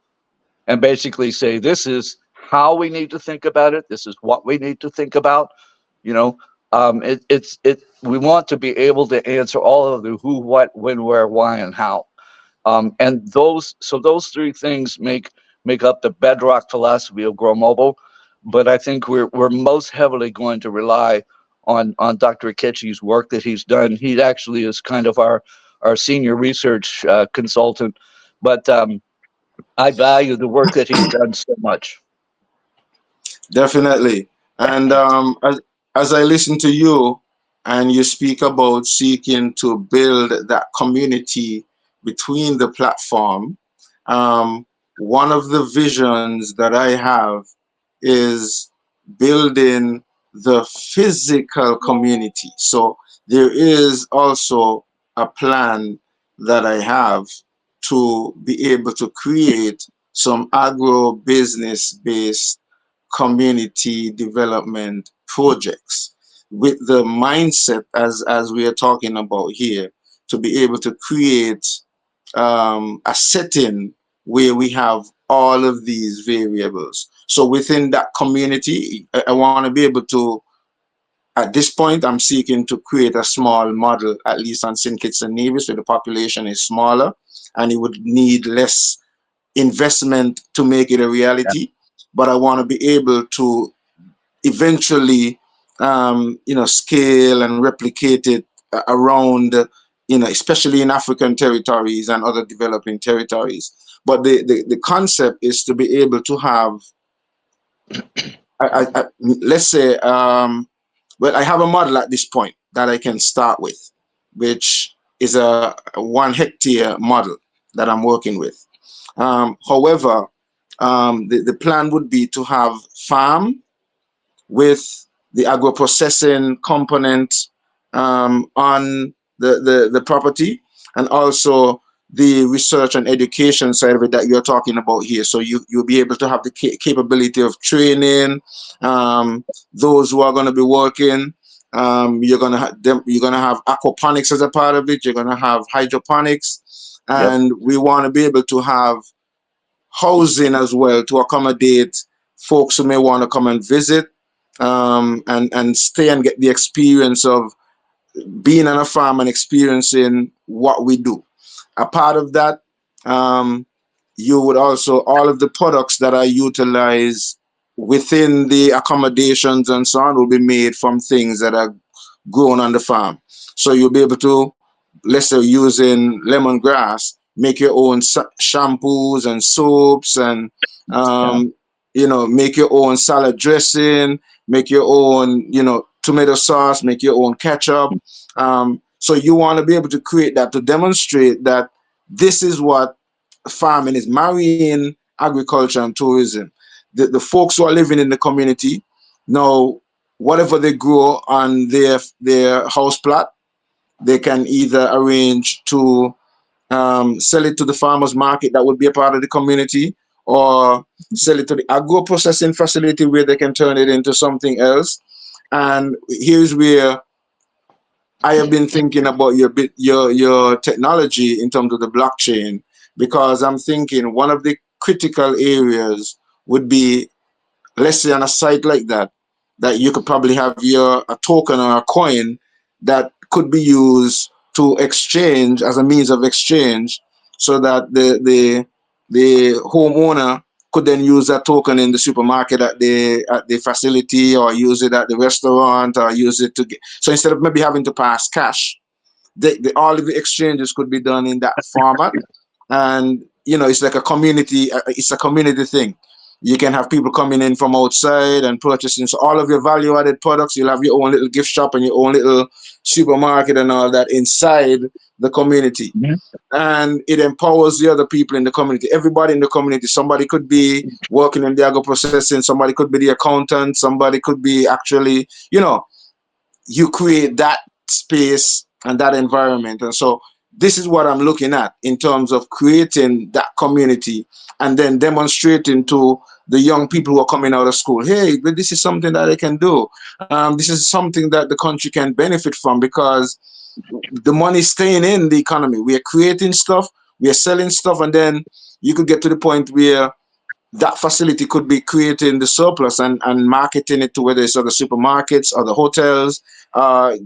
and basically say, this is how we need to think about it. This is what we need to think about. We want to be able to answer all of the who, what, when, where, why, and how. And those three things make up the bedrock philosophy of Grow Mobile. But I think we're most heavily going to rely on Dr. Akechi's work that he's done. He actually is kind of our senior research consultant, but I value the work that he's done so much. Definitely. And as I listen to you and you speak about seeking to build that community between the platform, one of the visions that I have is building the physical community. So there is also a plan that I have to be able to create some agro business based community development projects with the mindset as we are talking about here, to be able to create a setting where we have all of these variables. So within that community, I want to be able to, at this point, I'm seeking to create a small model, at least on St. Kitts and Nevis, where the population is smaller and it would need less investment to make it a reality. But I want to be able to eventually, scale and replicate it around, especially in African territories and other developing territories. But the concept is to be able to have, let's say, well, I have a model at this point that I can start with, which is a 1 hectare model that I'm working with. However, the plan would be to have farm with the agro-processing component on the property, and also the research and education side of it that you're talking about here. So you'll be able to have the capability of training those who are going to be working. You're gonna have aquaponics as a part of it. You're gonna have hydroponics, Yep. and we want to be able to have housing as well to accommodate folks who may want to come and visit, and stay and get the experience of being on a farm and experiencing what we do. A part of that, you would also, all of the products that are utilized within the accommodations and so on will be made from things that are grown on the farm. So you'll be able to, let's say, using lemongrass, make your own shampoos and soaps, and Yeah. make your own salad dressing, make your own, tomato sauce, make your own ketchup. So you want to be able to create that to demonstrate that this is what farming is, marrying agriculture and tourism. The folks who are living in the community know whatever they grow on their house plot, they can either arrange to sell it to the farmers market that would be a part of the community, or sell it to the agro processing facility where they can turn it into something else. And here's where I have been thinking about your technology in terms of the blockchain, because I'm thinking one of the critical areas would be, let's say on a site like that, that you could probably have a token or a coin that could be used to exchange as a means of exchange, so that the homeowner could then use that token in the supermarket at the facility, or use it at the restaurant, or use it to get, so instead of maybe having to pass cash, all of the exchanges could be done in that format. And it's like it's a community thing. You can have people coming in from outside and purchasing, so all of your value added products, you'll have your own little gift shop and your own little supermarket and all that inside the community. Mhm. And it empowers the other people in the community, everybody in the community. Somebody could be working in the agro processing, somebody could be the accountant, somebody could be actually, you create that space and that environment. And so this is what I'm looking at in terms of creating that community, and then demonstrating to the young people who are coming out of school, hey, but this is something that they can do. This is something that the country can benefit from, because the money is staying in the economy. We are creating stuff, we are selling stuff, and then you could get to the point where that facility could be creating the surplus and marketing it to, whether it's other supermarkets or the hotels,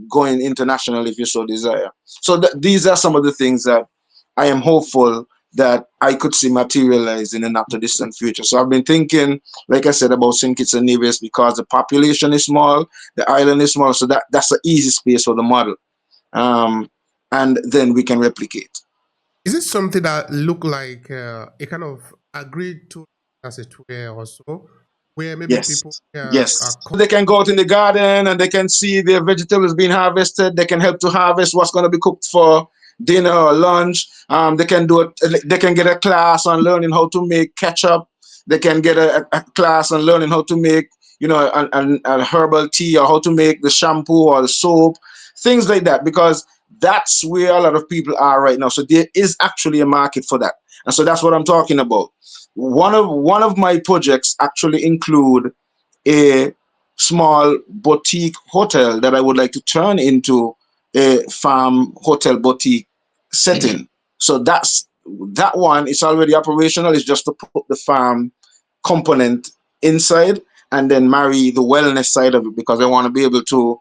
going international if you so desire. So these are some of the things that I am hopeful that I could see materialize in a not too distant future. So I've been thinking, like I said, about St. Kitts and Nevis, because the population is small, the island is small, so that's an easy space for the model. And then we can replicate. Is it something that look like a kind of agreed to, as it were, or so, where maybe Yes. people Yes. are They can go out in the garden and they can see their vegetables being harvested. They can help to harvest what's going to be cooked for dinner or lunch. They can do it. They can get a class on learning how to make ketchup. They can get a class on learning how to make, an herbal tea, or how to make the shampoo or the soap, things like that, because that's where a lot of people are right now. So there is actually a market for that. And so that's what I'm talking about. One of my projects actually include a small boutique hotel that I would like to turn into a farm hotel boutique setting. So that one is already operational. It's just to put the farm component inside and then marry the wellness side of it, because I want to be able to,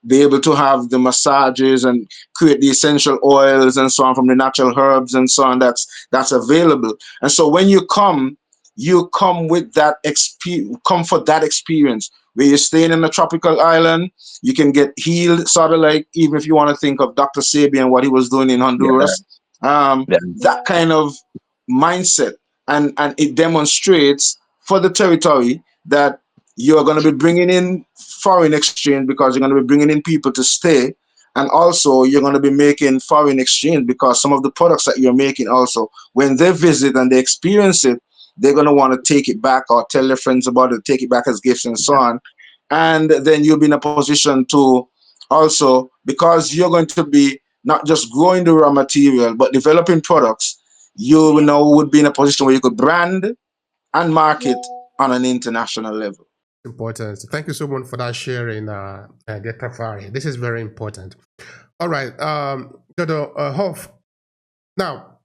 be able to have the massages and create the essential oils and so on from the natural herbs and so on that's available. And so when you come with that come for that experience where you're staying in a tropical island. You can get healed, sort of like, even if you want to think of Dr. Sabi and what he was doing in Yeah, Honduras, yeah, that kind of mindset, and it demonstrates for the territory that you're going to be bringing in foreign exchange, because you're going to be bringing in people to stay, and also you're going to be making foreign exchange because some of the products that you're making, also when they visit and they experience it, they're going to want to take it back or tell their friends about it, take it back as gifts and so on. And then you'll be in a position to also, because you're going to be not just growing the raw material but developing products, you now would be in a position where you could brand and market on an international level. Important. Thank you so much for that sharing, the Tafari. This is very important. All right, Dr. Hoff. Now,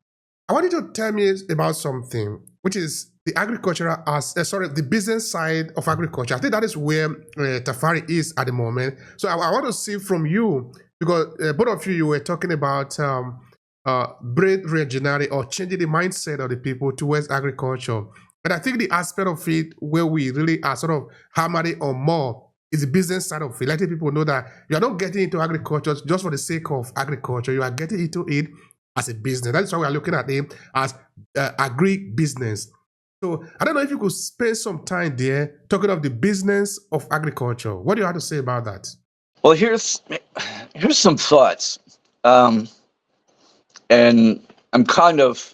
I want you to tell me about something, which is the agricultural, the business side of agriculture. I think that is where Tafari is at the moment. So I want to see from you, because both of you were talking about brain reengineering, or changing the mindset of the people towards agriculture. But I think the aspect of it where we really are sort of hammering on more is the business side of it, letting people know that you are not getting into agriculture just for the sake of agriculture. You are getting into it as a business. That's why we are looking at it as agribusiness. So I don't know if you could spend some time there talking of the business of agriculture. What do you have to say about that? Well, here's some thoughts, and I'm kind of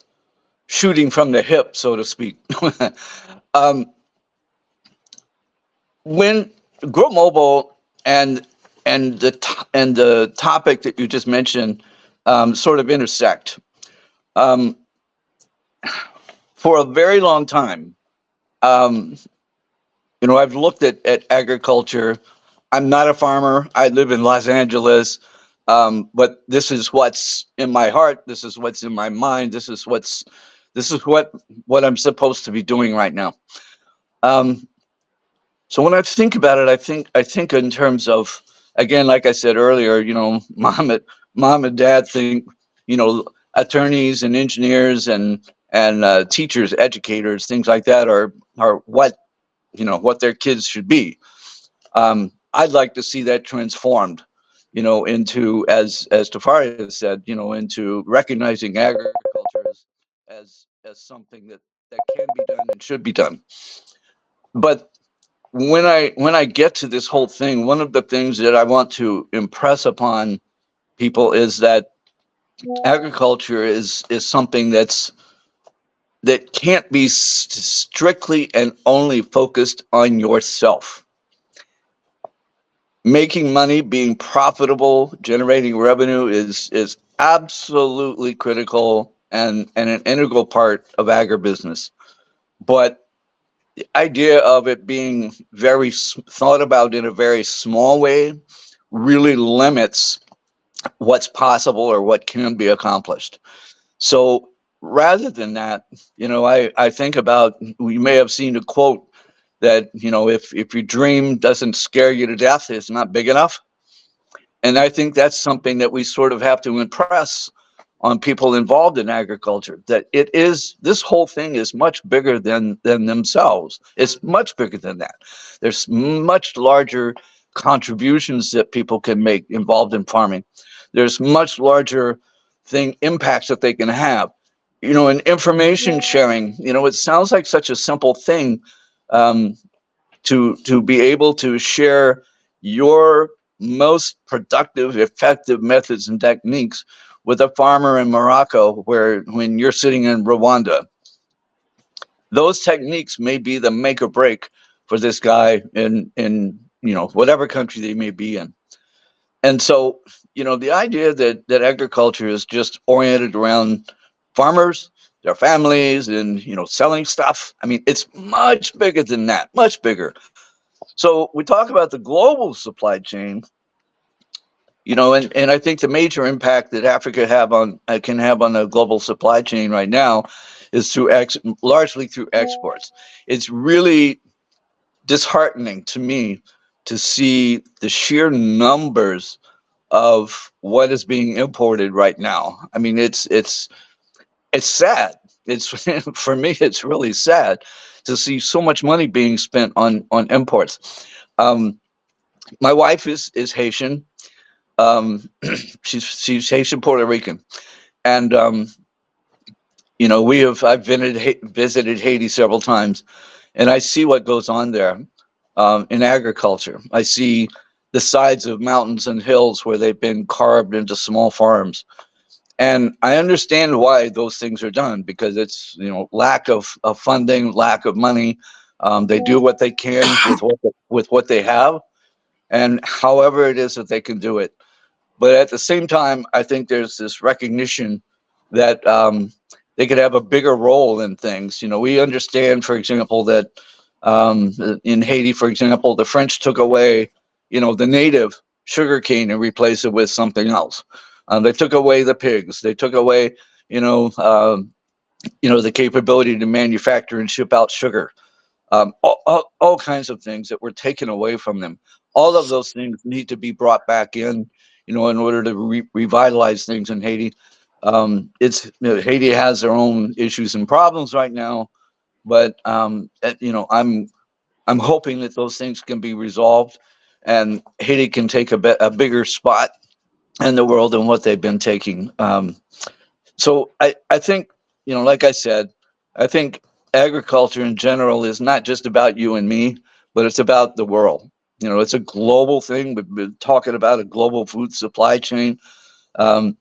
shooting from the hip, so to speak. um, when Grow Mobile and the topic that you just mentioned sort of intersect. Um, for a very long time, I've looked at agriculture. I'm not a farmer. I live in Los Angeles, but this is what's in my heart. This is what's in my mind. This is what I'm supposed to be doing right now. So when I think about it, I think in terms of, again, like I said earlier, mom and dad think, attorneys and engineers and teachers, educators, things like that are what their kids should be. I'd like to see that transformed, into, as Tafari has said, into recognizing agriculture as something that can be done and should be done. But when I get to this whole thing, one of the things that I want to impress upon people is that agriculture is something that can't be strictly and only focused on yourself. Making money, being profitable, generating revenue is absolutely critical and an integral part of agribusiness. But the idea of it being very thought about in a very small way really limits what's possible or what can be accomplished. So rather than that, I think about, you may have seen a quote that, if your dream doesn't scare you to death, it's not big enough. And I think that's something that we sort of have to impress on people involved in agriculture, that this whole thing is much bigger than themselves. It's much bigger than that. There's much larger contributions that people can make involved in farming. There's much larger impacts that they can have. In information sharing, it sounds like such a simple thing, to be able to share your most productive, effective methods and techniques with a farmer in Morocco, when you're sitting in Rwanda. Those techniques may be the make or break for this guy in whatever country they may be in. And so, the idea that agriculture is just oriented around farmers, their families, and selling stuff. I mean, it's much bigger than that, much bigger. So we talk about the global supply chain, and I think the major impact that Africa have on can have on the global supply chain right now is largely through exports. It's really disheartening to me to see the sheer numbers of what is being imported right now. I mean, it's sad. It's for me, it's really sad to see so much money being spent on imports. Um, my wife is Haitian. She's Haitian Puerto Rican, and I've visited Haiti several times, and I see what goes on there in agriculture. I see the sides of mountains and hills where they've been carved into small farms, and I understand why those things are done, because it's lack of funding, lack of money. They do what they can with what they have, and however it is that they can do it. But at the same time, I think there's this recognition that they could have a bigger role in things. We understand, for example, that in Haiti, for example, the French took away, the native sugarcane and replaced it with something else. They took away the pigs. They took away, you know, um, the capability to manufacture and ship out sugar. All kinds of things that were taken away from them. All of those things need to be brought back in, in order to revitalize things in Haiti. Haiti has their own issues and problems right now, but I'm hoping that those things can be resolved, and Haiti can take a bigger spot in the world than what they've been taking. So I think, like I said, I think agriculture in general is not just about you and me, but it's about the world. It's a global thing. We've been talking about a global food supply chain. Um,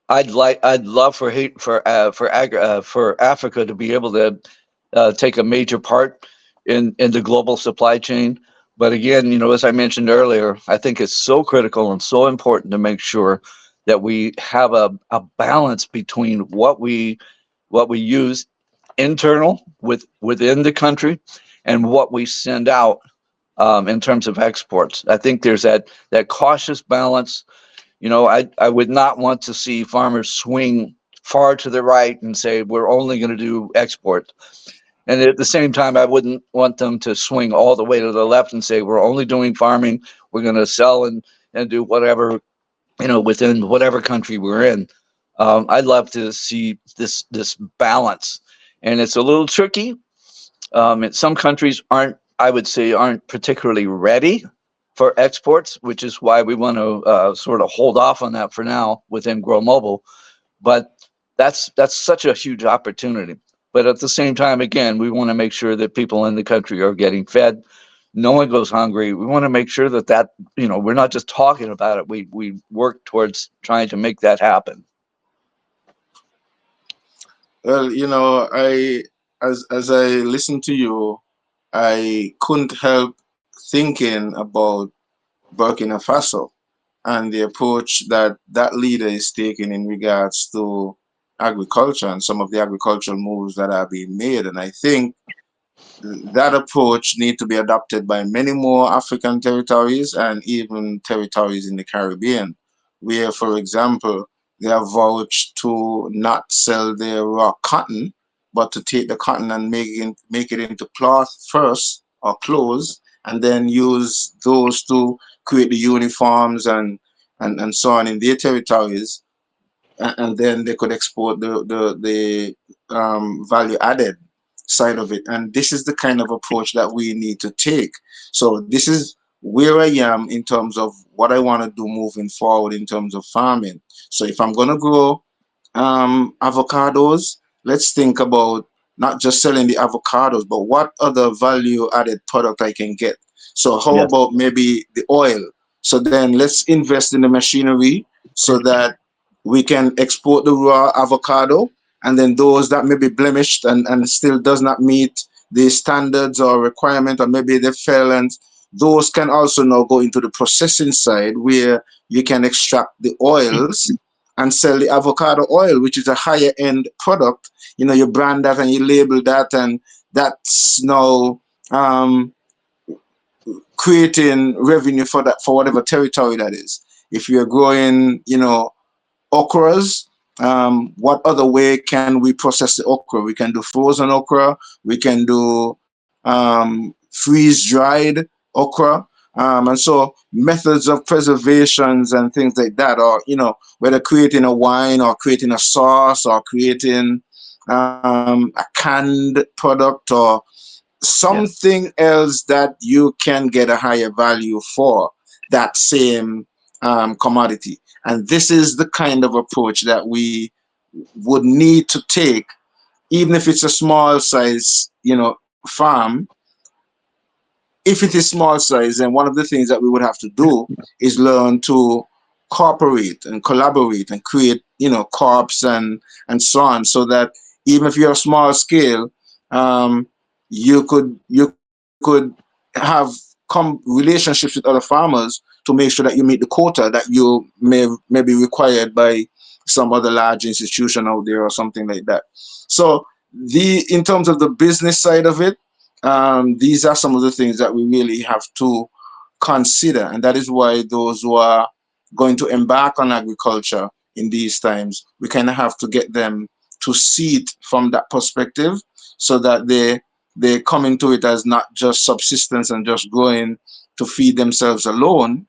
I'd love for Africa to be able to take a major part in the global supply chain. But again, as I mentioned earlier, I think it's so critical and so important to make sure that we have a balance between what we use internal within the country and what we send out in terms of exports. I think there's that cautious balance. I would not want to see farmers swing far to the right and say we're only going to do export. And at the same time, I wouldn't want them to swing all the way to the left and say we're only doing farming. We're going to sell and do whatever, within whatever country we're in. I'd love to see this balance, and it's a little tricky. Some countries I would say, aren't particularly ready for exports, which is why we want to sort of hold off on that for now within Grow Mobile. But that's such a huge opportunity. But at the same time, again, we want to make sure that people in the country are getting fed. No one goes hungry. We want to make sure that we're not just talking about it. We work towards trying to make that happen. Well, as I listen to you, I couldn't help thinking about Burkina Faso and the approach that that leader is taking in regards to agriculture and some of the agricultural moves that are being made. And I think that approach needs to be adopted by many more African territories and even territories in the Caribbean, where, for example, they have vouched to not sell their raw cotton, but to take the cotton and make it into cloth first or clothes, and then use those to create the uniforms and so on in their territories, and then they could export the value added side of it. And this is the kind of approach that we need to take. So this is where I am in terms of what I want to do moving forward in terms of farming. So if I'm going to grow avocados, let's think about not just selling the avocados, but what other value added product I can get. So how Yes. about maybe the oil? So then let's invest in the machinery so that we can export the raw avocado, and then those that may be blemished and still does not meet the standards or requirement, or maybe they fell, and those can also now go into the processing side where you can extract the oils and sell the avocado oil, which is a higher end product. You brand that and you label that, and that's now creating revenue for that, for whatever territory that is. If you're growing, okras, what other way can we process the okra? We can do frozen okra, we can do freeze dried okra. And so methods of preservations and things like that, or whether creating a wine or creating a sauce or creating a canned product or something else that you can get a higher value for that same commodity. And this is the kind of approach that we would need to take, even if it's a small size, farm. If it is small size, then one of the things that we would have to do is learn to cooperate and collaborate and create, corps and so on, so that even if you're a small scale, um, you could have relationships with other farmers to make sure that you meet the quota that you may be required by some other large institution out there or something like that. So in terms of the business side of it, these are some of the things that we really have to consider, and that is why those who are going to embark on agriculture in these times, we kind of have to get them to see it from that perspective, so that they come into it as not just subsistence and just going to feed themselves alone,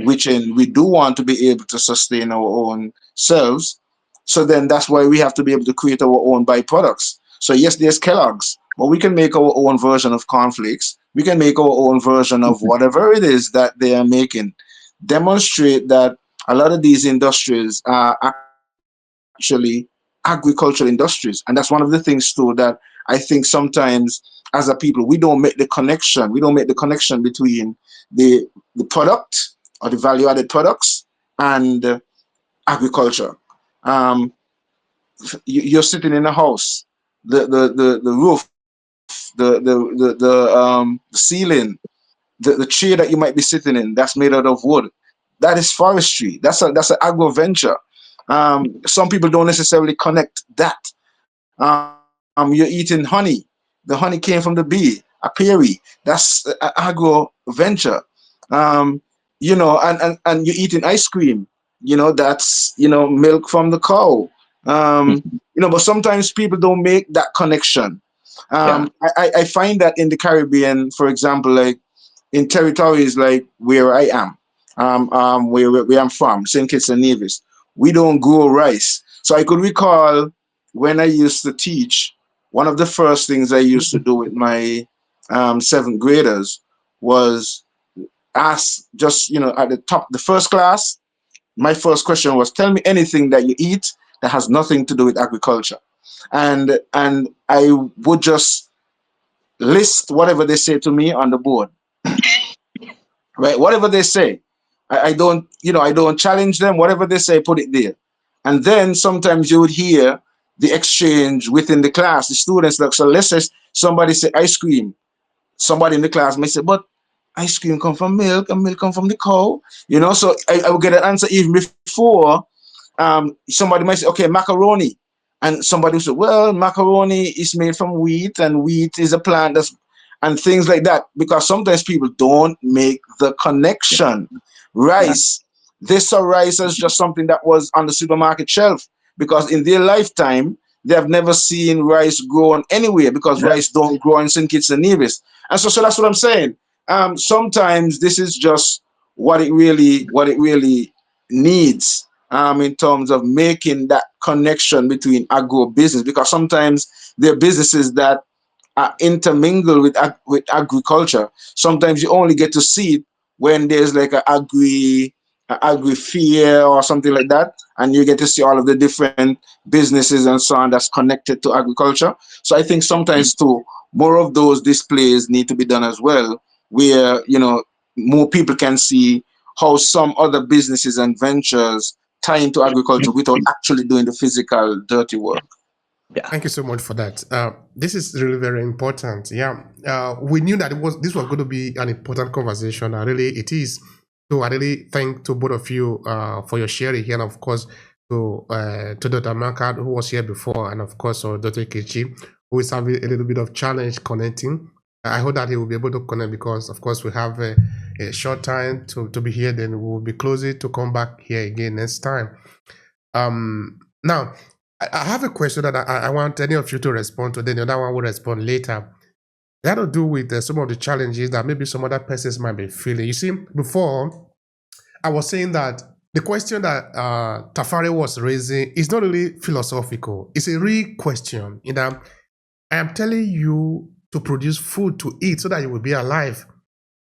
which we do want to be able to sustain our own selves. So then that's why we have to be able to create our own byproducts. So yes, there's Kellogg's, but we can make our own version of cornflakes. We can make our own version of whatever it is that they are making. Demonstrate that a lot of these industries are actually agricultural industries. And that's one of the things too that I think sometimes as a people, we don't make the connection. We don't make the connection between the product or the value added products and agriculture. Um, you're sitting in a house, the roof, the ceiling, the chair that you might be sitting in, that's made out of wood. That is forestry. That's an agro venture. Some people don't necessarily connect that. You're eating honey. The honey came from the bee, apiary. That's an agro venture. Um, and you're eating ice cream. That's milk from the cow. But sometimes people don't make that connection. I find that in the Caribbean, for example, like in territories like where I am, where I'm from, St. Kitts and Nevis, we don't grow rice. So I could recall when I used to teach, one of the first things I used to do with my seventh graders was ask, just at the top, the first class, my first question was, tell me anything that you eat that has nothing to do with agriculture. And I would just list whatever they say to me on the board, right? Whatever they say, I don't, I don't challenge them. Whatever they say, put it there. And then sometimes you would hear the exchange within the class. The students, like, so let's say somebody say ice cream. Somebody in the class may say, but ice cream come from milk and milk come from the cow. So I would get an answer even before. Somebody might say, okay, macaroni. And somebody will say, well, macaroni is made from wheat, and wheat is a plant that's, and things like that. Because sometimes people don't make the connection. Rice, they saw rice as just something that was on the supermarket shelf, because in their lifetime, they have never seen rice grown anywhere, because rice don't grow in St. Kitts and Nevis. And so that's what I'm saying. Sometimes this is just what it really needs, in terms of making that connection between agro business, because sometimes there are businesses that are intermingled with agriculture. Sometimes you only get to see it when there's like a agri fair or something like that, and you get to see all of the different businesses and so on that's connected to agriculture. So I think sometimes too, more of those displays need to be done as well, where more people can see how some other businesses and ventures tie into agriculture without actually doing the physical dirty work. Thank you so much for that. This is really very important. Yeah, we knew that this was going to be an important conversation. Really, it is. So I really thank to both of you for your sharing here, and of course to Dr. Makad, who was here before, and of course Dr. Kechi, who is having a little bit of challenge connecting. I hope that he will be able to connect because, of course, we have a short time to be here. Then we will be closing to come back here again next time. Now, I have a question that I want any of you to respond to. Then the other one will respond later. It had to do with some of the challenges that maybe some other persons might be feeling. You see, before I was saying that the question that Tafari was raising is not really philosophical. It's a real question. You know, I am telling you to produce food to eat so that you will be alive.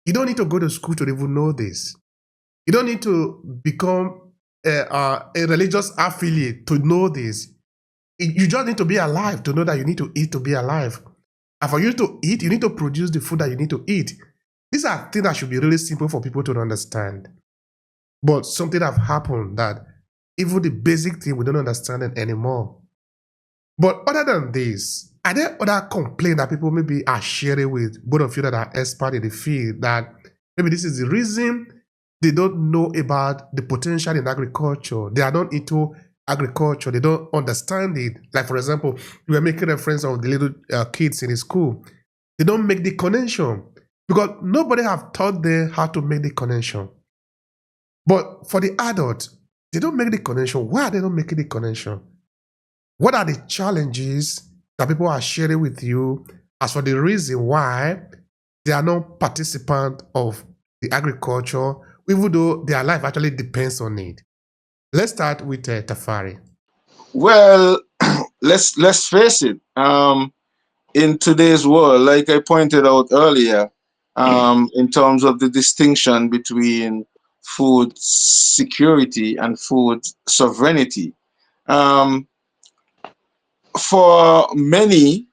You don't need to go to school to even know this. You don't need to become a religious affiliate to know this. You just need to be alive to know that you need to eat to be alive. And for you to eat, you need to produce the food that you need to eat. These are things that should be really simple for people to understand. But something have happened that even the basic thing we don't understand it anymore. But other than this, are there other complaints that people maybe are sharing with both of you that are expert in the field that maybe this is the reason they don't know about the potential in agriculture? They are not into agriculture. They don't understand it. Like, for example, we were making reference of the little kids in the school. They don't make the connection because nobody have taught them how to make the connection. But for the adults, they don't make the connection. Why are they not making the connection? What are the challenges that people are sharing with you as for the reason why they are not participant of the agriculture, even though their life actually depends on it? Let's start with Tafari. Well, let's face it. In today's world, like I pointed out earlier, in terms of the distinction between food security and food sovereignty, um, for many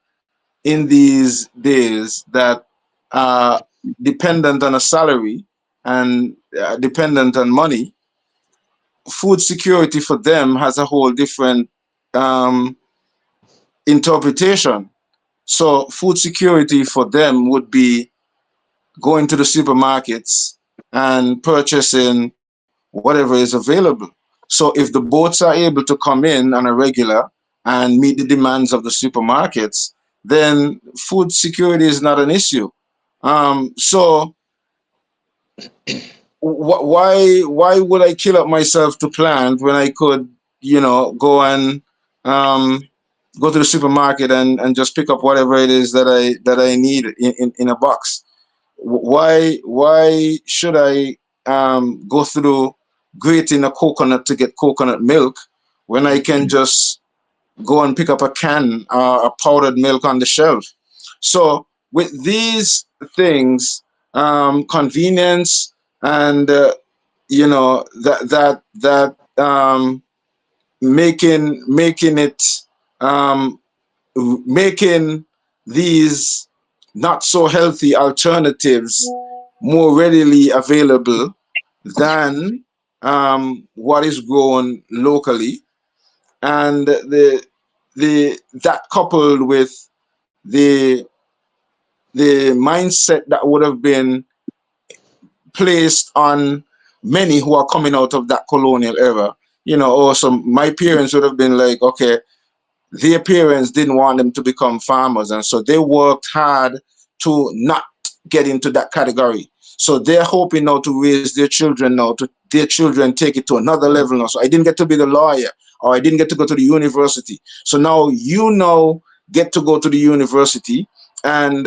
in these days that are dependent on a salary and dependent on money, food security for them has a whole different um, interpretation. So, food security for them would be going to the supermarkets and purchasing whatever is available. So, if the boats are able to come in on a regular and meet the demands of the supermarkets, then food security is not an issue. So, why would I kill up myself to plant when I could, go and um, go to the supermarket and just pick up whatever it is that I need in a box? Why should I go through grating a coconut to get coconut milk when I can just go and pick up a can of powdered milk on the shelf? So with these things, convenience and that making it um, making these not so healthy alternatives more readily available than what is grown locally, and the that coupled with the the mindset that would have been placed on many who are coming out of that colonial era. Or some my parents would have been like, okay, their parents didn't want them to become farmers, and so they worked hard to not get into that category. So they're hoping now to raise their children now, to their children take it to another level now. So I didn't get to be the lawyer, or I didn't get to go to the university. So now get to go to the university and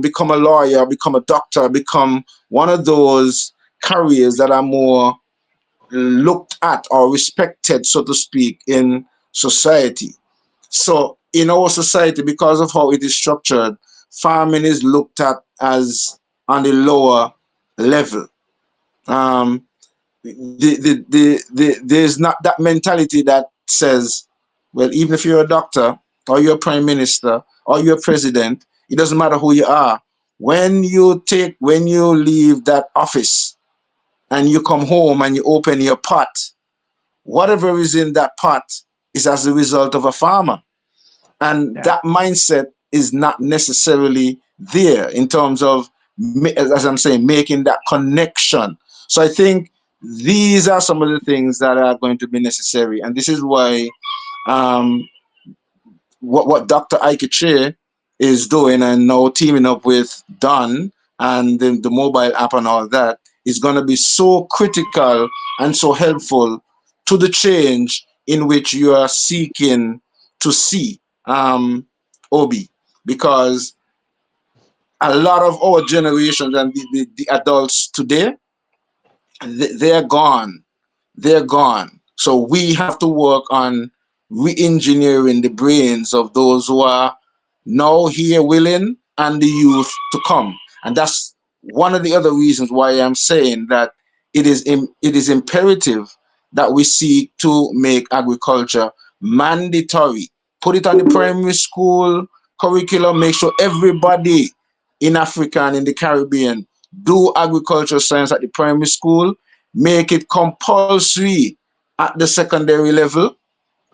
become a lawyer, become a doctor, become one of those careers that are more looked at or respected, so to speak, in society. So in our society, because of how it is structured, farming is looked at as on the lower level. Um, there's not that mentality that says, well, even if you're a doctor or you're a prime minister or you're a president, it doesn't matter who you are. When you leave that office and you come home and you open your pot, whatever is in that pot is as a result of a farmer. And that mindset is not necessarily there in terms of, as I'm saying, making that connection. So I think these are some of the things that are going to be necessary. And this is why um, what Dr. Ike is doing and now teaming up with Don and the mobile app and all that is going to be so critical and so helpful to the change in which you are seeking to see, Obi, because a lot of our generations and the adults today, they're gone. They're gone. So we have to work on re-engineering the brains of those who are now here willing and the youth to come. And that's one of the other reasons why I'm saying that it is imperative that we seek to make agriculture mandatory. Put it on the primary school curriculum, make sure everybody in Africa and in the Caribbean do agricultural science at the primary school, make it compulsory at the secondary level,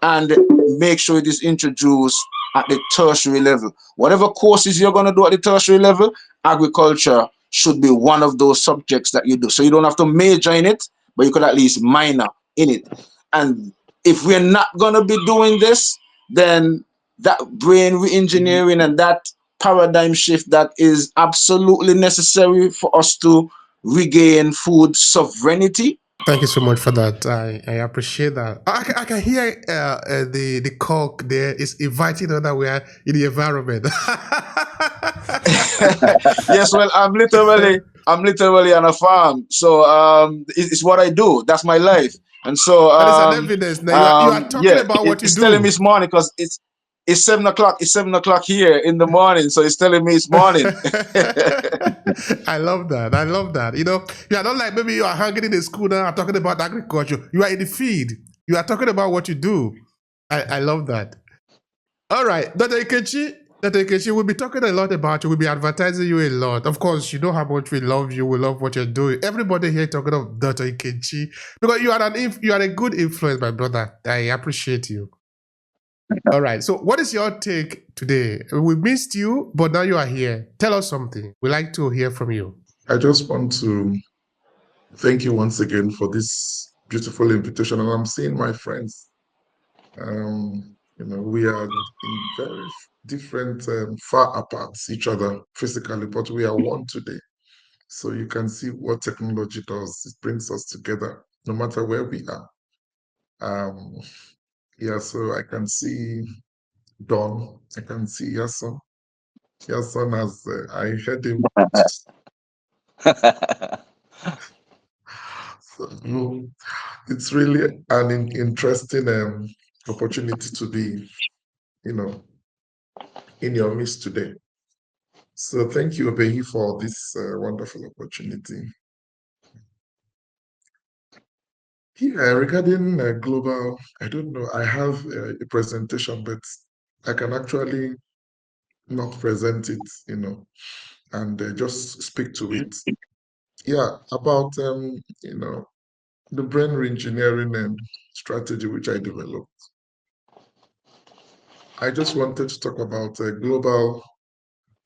and make sure it is introduced at the tertiary level. Whatever courses you're going to do at the tertiary level, agriculture should be one of those subjects that you do. So you don't have to major in it, but you could at least minor in it. And if we're not going to be doing this, then that brain re-engineering and that paradigm shift that is absolutely necessary for us to regain food sovereignty. Thank you so much for that. I appreciate that. I can hear the cock there is inviting other where in the environment. Yes, well, I'm literally on a farm, so it's what I do. That's my life, and so That is an evidence. Now you are talking yeah, about what you it's telling do. me it's morning because it's 7 o'clock. It's 7 o'clock here in the morning, so it's telling me it's morning. I love that. I love that. You are not like maybe you are hanging in the school now and talking about agriculture. You are in the field. You are talking about what you do. I love that. All right, Dr. Ikechi, we'll be talking a lot about you. We'll be advertising you a lot. Of course, you know how much we love you. We love what you're doing. Everybody here talking of Dr. Ikechi because you are a good influence, my brother. I appreciate you. All right. So, what is your take today? We missed you, but now you are here. Tell us something. We like to hear from you. I just want to thank you once again for this beautiful invitation. And I'm seeing my friends. We are in very different, far apart each other physically, but we are one today. So you can see what technology does. It brings us together, no matter where we are. Yeah, so I can see Don. I can see Yason. Yason has, I heard him. So, it's really an interesting opportunity to be, in your midst today. So thank you, Obehi, for this wonderful opportunity. Here, regarding global, I don't know, I have a presentation, but I can actually not present it, and just speak to it. Yeah, about, the brain reengineering strategy which I developed. I just wanted to talk about global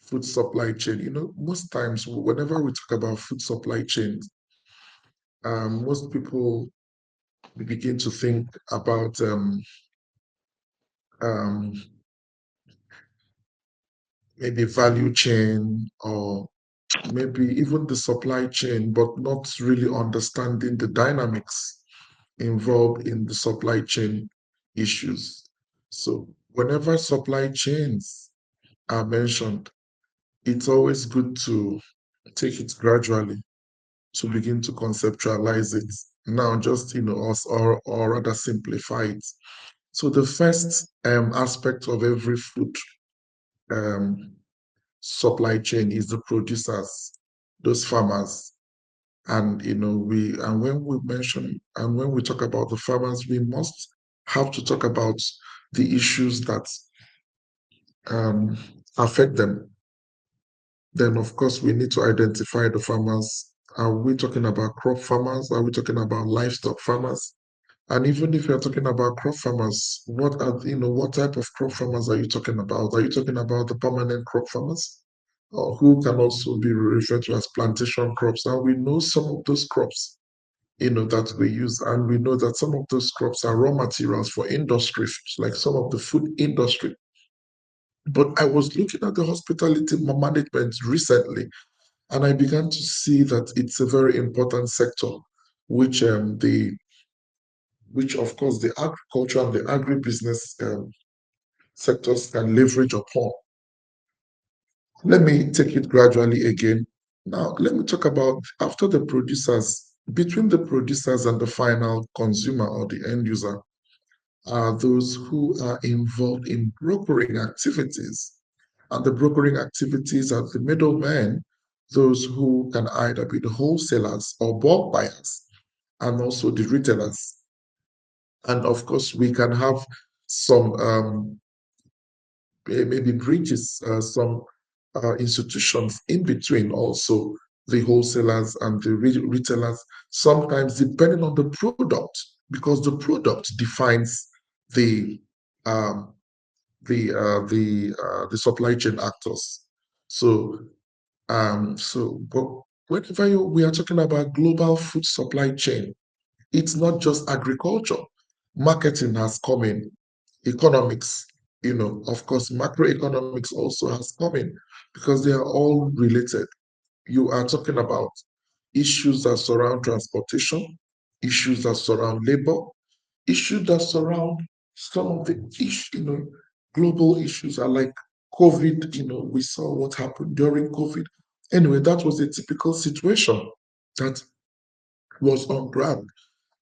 food supply chain. Most times, whenever we talk about food supply chains, most people begin to think about um, maybe value chain or maybe even the supply chain, but not really understanding the dynamics involved in the supply chain issues. So whenever supply chains are mentioned, it's always good to take it gradually to begin to conceptualize it. Now, just or rather simplify it. So the first aspect of every food um, supply chain is the producers, those farmers. And when we talk about the farmers, we must have to talk about the issues that um, affect them. Then, of course, we need to identify the farmers. Are we talking about crop farmers? Are we talking about livestock farmers? And even if you're talking about crop farmers, what type of crop farmers are you talking about? Are you talking about the permanent crop farmers, or who can also be referred to as plantation crops? And we know some of those crops, that we use, and we know that some of those crops are raw materials for industry, like some of the food industry. But I was looking at the hospitality management recently, and I began to see that it's a very important sector, which which of course the agriculture and the agribusiness sectors can leverage upon. Let me take it gradually again. Now, let me talk about after the producers, between the producers and the final consumer or the end user, are those who are involved in brokering activities. And the brokering activities are the middlemen, those who can either be the wholesalers or bulk buyers, and also the retailers. And of course, we can have some maybe bridges, some institutions in between also the wholesalers and the retailers, sometimes depending on the product, because the product defines the um, the supply chain actors. So but whenever we are talking about global food supply chain, it's not just agriculture. Marketing has come in, economics, of course, macroeconomics also has come in because they are all related. You are talking about issues that surround transportation, issues that surround labor, issues that surround some of the global issues are like COVID. We saw what happened during COVID. Anyway, that was a typical situation that was on ground.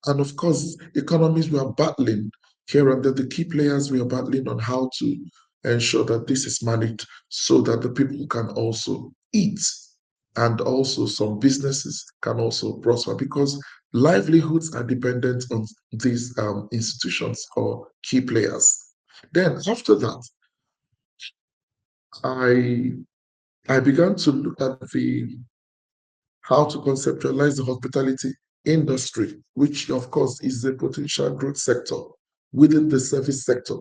And of course, economies were battling here and there. The key players were battling on how to ensure that this is managed so that the people can also eat. And also, some businesses can also prosper because livelihoods are dependent on these institutions or key players. Then, after that, I I began to look at the how to conceptualize the hospitality industry, which of course is a potential growth sector within the service sector.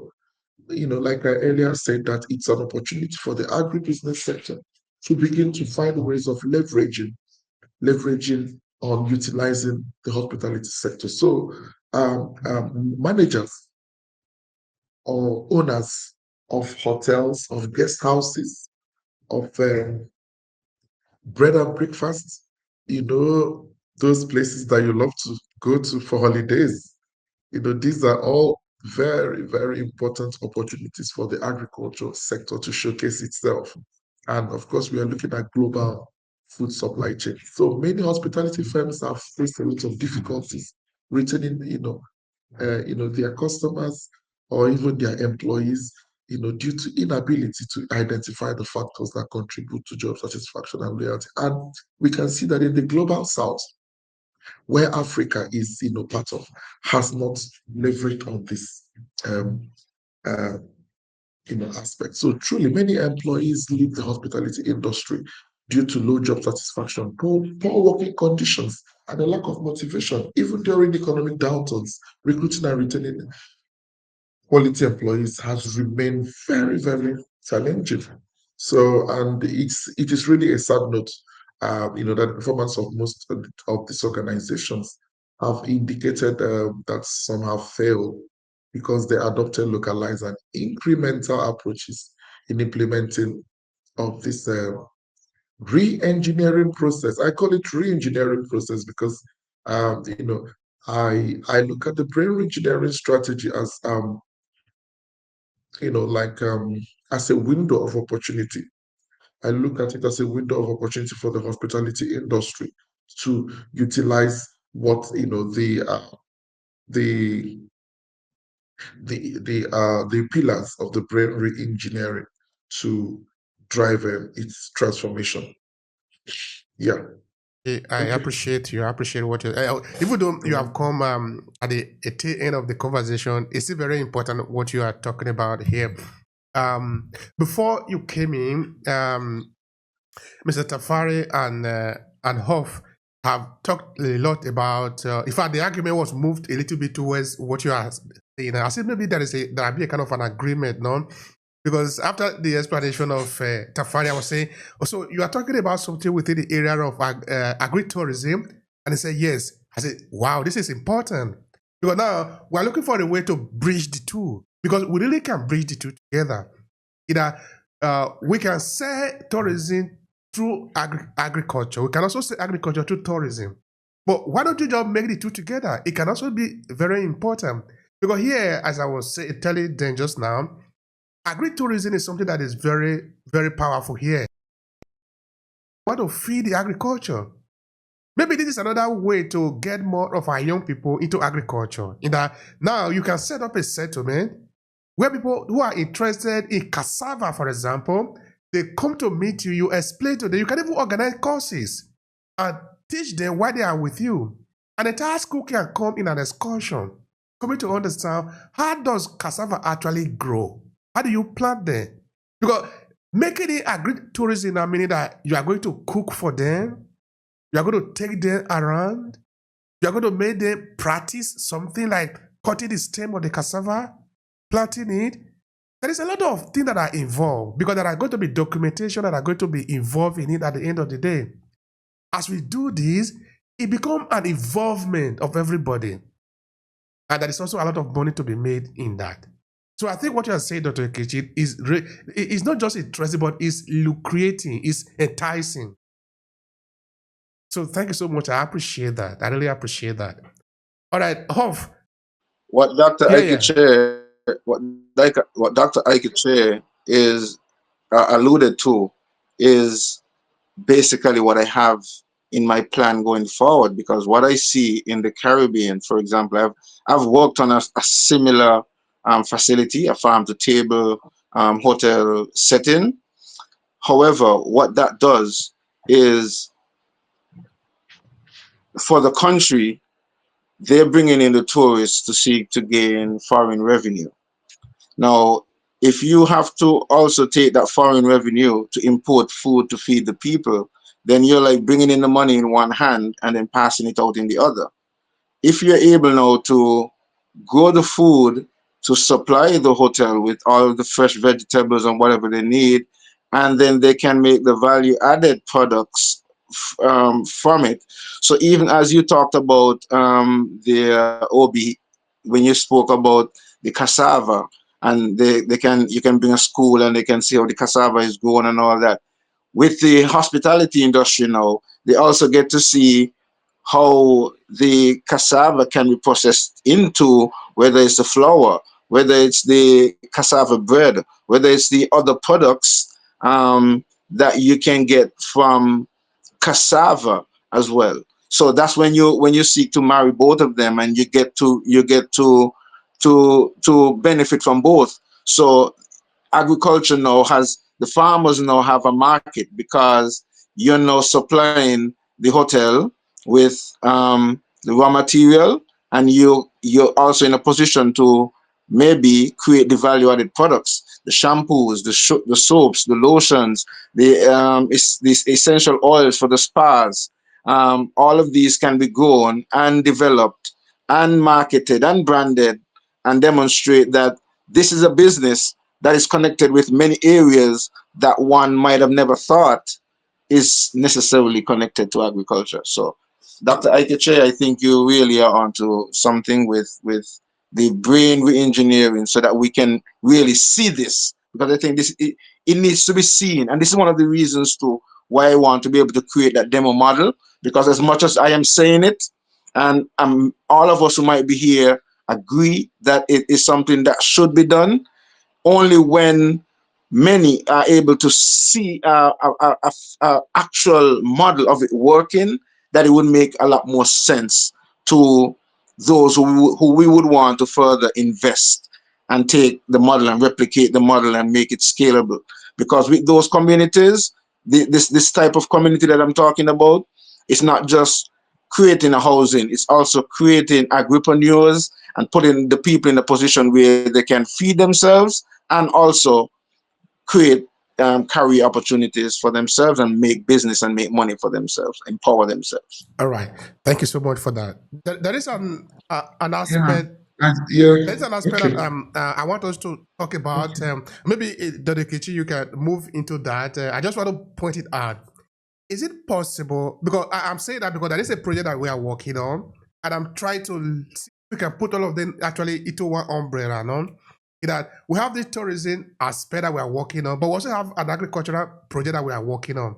Like I earlier said, that it's an opportunity for the agribusiness sector to begin to find ways of leveraging on utilizing the hospitality sector. So managers or owners of hotels, of guest houses, of bread and breakfast, those places that you love to go to for holidays. These are all very, very important opportunities for the agriculture sector to showcase itself. And of course, we are looking at global food supply chain. So many hospitality firms have faced a lot of difficulties retaining, their customers or even their employees, due to inability to identify the factors that contribute to job satisfaction and loyalty. And we can see that in the global south, where Africa is, part of, has not leveraged on this, um, uh, aspect. So truly, many employees leave the hospitality industry due to low job satisfaction, poor working conditions, and a lack of motivation. Even during economic downturns, recruiting and retaining quality employees has remained very, very challenging. So, and it is really a sad note, that the performance of most of these organizations have indicated that some have failed because they adopted localized and incremental approaches in implementing of this re-engineering process. I call it re-engineering process because, I look at the brain engineering strategy as like as a window of opportunity. I look at it as a window of opportunity for the hospitality industry to utilize what the the pillars of the brain re-engineering to drive its transformation. Yeah. I Okay. appreciate you. I appreciate what you. Even though you have come at the tail end of the conversation, it's still very important what you are talking about here. Before you came in, Mr. Tafari and Hoff, have talked a lot about. In fact, the argument was moved a little bit towards what you are saying. I said maybe there'll be a kind of an agreement, no? Because after the explanation of Tafari, I was saying, oh, so you are talking about something within the area of agritourism, and he said yes. I said, wow, this is important because now we're looking for a way to bridge the two because we really can bridge the two together. Either we can sell tourism through agriculture. We can also say agriculture through tourism. But why don't you just make the two together? It can also be very important. Because here, as I was telling them just now, agritourism is something that is very, very powerful here. We want to feed the agriculture. Maybe this is another way to get more of our young people into agriculture. In that now you can set up a settlement where people who are interested in cassava, for example, they come to meet you, you explain to them, you can even organize courses and teach them why they are with you. An entire school can come in an excursion, coming to understand how does cassava actually grow? How do you plant them? Because making it agritourism now meaning that you are going to cook for them, you are going to take them around, you are going to make them practice something like cutting the stem of the cassava, planting it. There is a lot of things that are involved because there are going to be documentation that are going to be involved in it at the end of the day. As we do this, it becomes an involvement of everybody. And there is also a lot of money to be made in that. So I think what you are saying, Dr. Ekechi, is not just interesting, but it's lucrating, it's enticing. So thank you so much. I appreciate that. I really appreciate that. All right, Hoff. What Dr. Yeah, Ike yeah. share, what Dr. Ike share is alluded to is basically what I have in my plan going forward. Because what I see in the Caribbean, for example, I've worked on a similar facility, a farm to table hotel setting. However, what that does is for the country, they're bringing in the tourists to seek to gain foreign revenue. Now, if you have to also take that foreign revenue to import food to feed the people, then you're like bringing in the money in one hand and then passing it out in the other. If you're able now to grow the food to supply the hotel with all the fresh vegetables and whatever they need, and then they can make the value added products from it. So even as you talked about the Obehi, when you spoke about the cassava, and they can you can bring a school and they can see how the cassava is grown and all that. With the hospitality industry now, they also get to see how the cassava can be processed into, whether it's the flour, whether it's the cassava bread, whether it's the other products that you can get from cassava as well. So that's when you seek to marry both of them, and you get to benefit from both. So agriculture now has the farmers now have a market because you're now supplying the hotel with the raw material, and you're also in a position to maybe create the value added products, the shampoos, the soaps, the lotions, the essential oils for the spas. All of these can be grown and developed and marketed and branded and demonstrate that this is a business that is connected with many areas that one might have never thought is necessarily connected to agriculture. So, Dr. Aikeche, I think you really are onto something with the brain re-engineering so that we can really see this, because I think it needs to be seen. And this is one of the reasons to why I want to be able to create that demo model, because as much as I am saying it, and all of us who might be here agree that it is something that should be done, only when many are able to see a actual model of it working, that it would make a lot more sense to those who we would want to further invest and take the model and replicate the model and make it scalable. Because with those communities, this type of community that I'm talking about, it's not just creating a housing, it's also creating agripreneurs and putting the people in a position where they can feed themselves and also create career opportunities for themselves and make business and make money for themselves, empower themselves. All right. Thank you so much for that. There is an Yeah. aspect. Yeah. There's an aspect Okay. that I want us to talk about. Maybe Dr. Kichi, you can move into that. I just want to point it out. Is it possible? Because I'm saying that because there is a project that we are working on, and I'm trying to see if we can put all of them actually into one umbrella. No, that we have the tourism aspect that we are working on, but we also have an agricultural project that we are working on.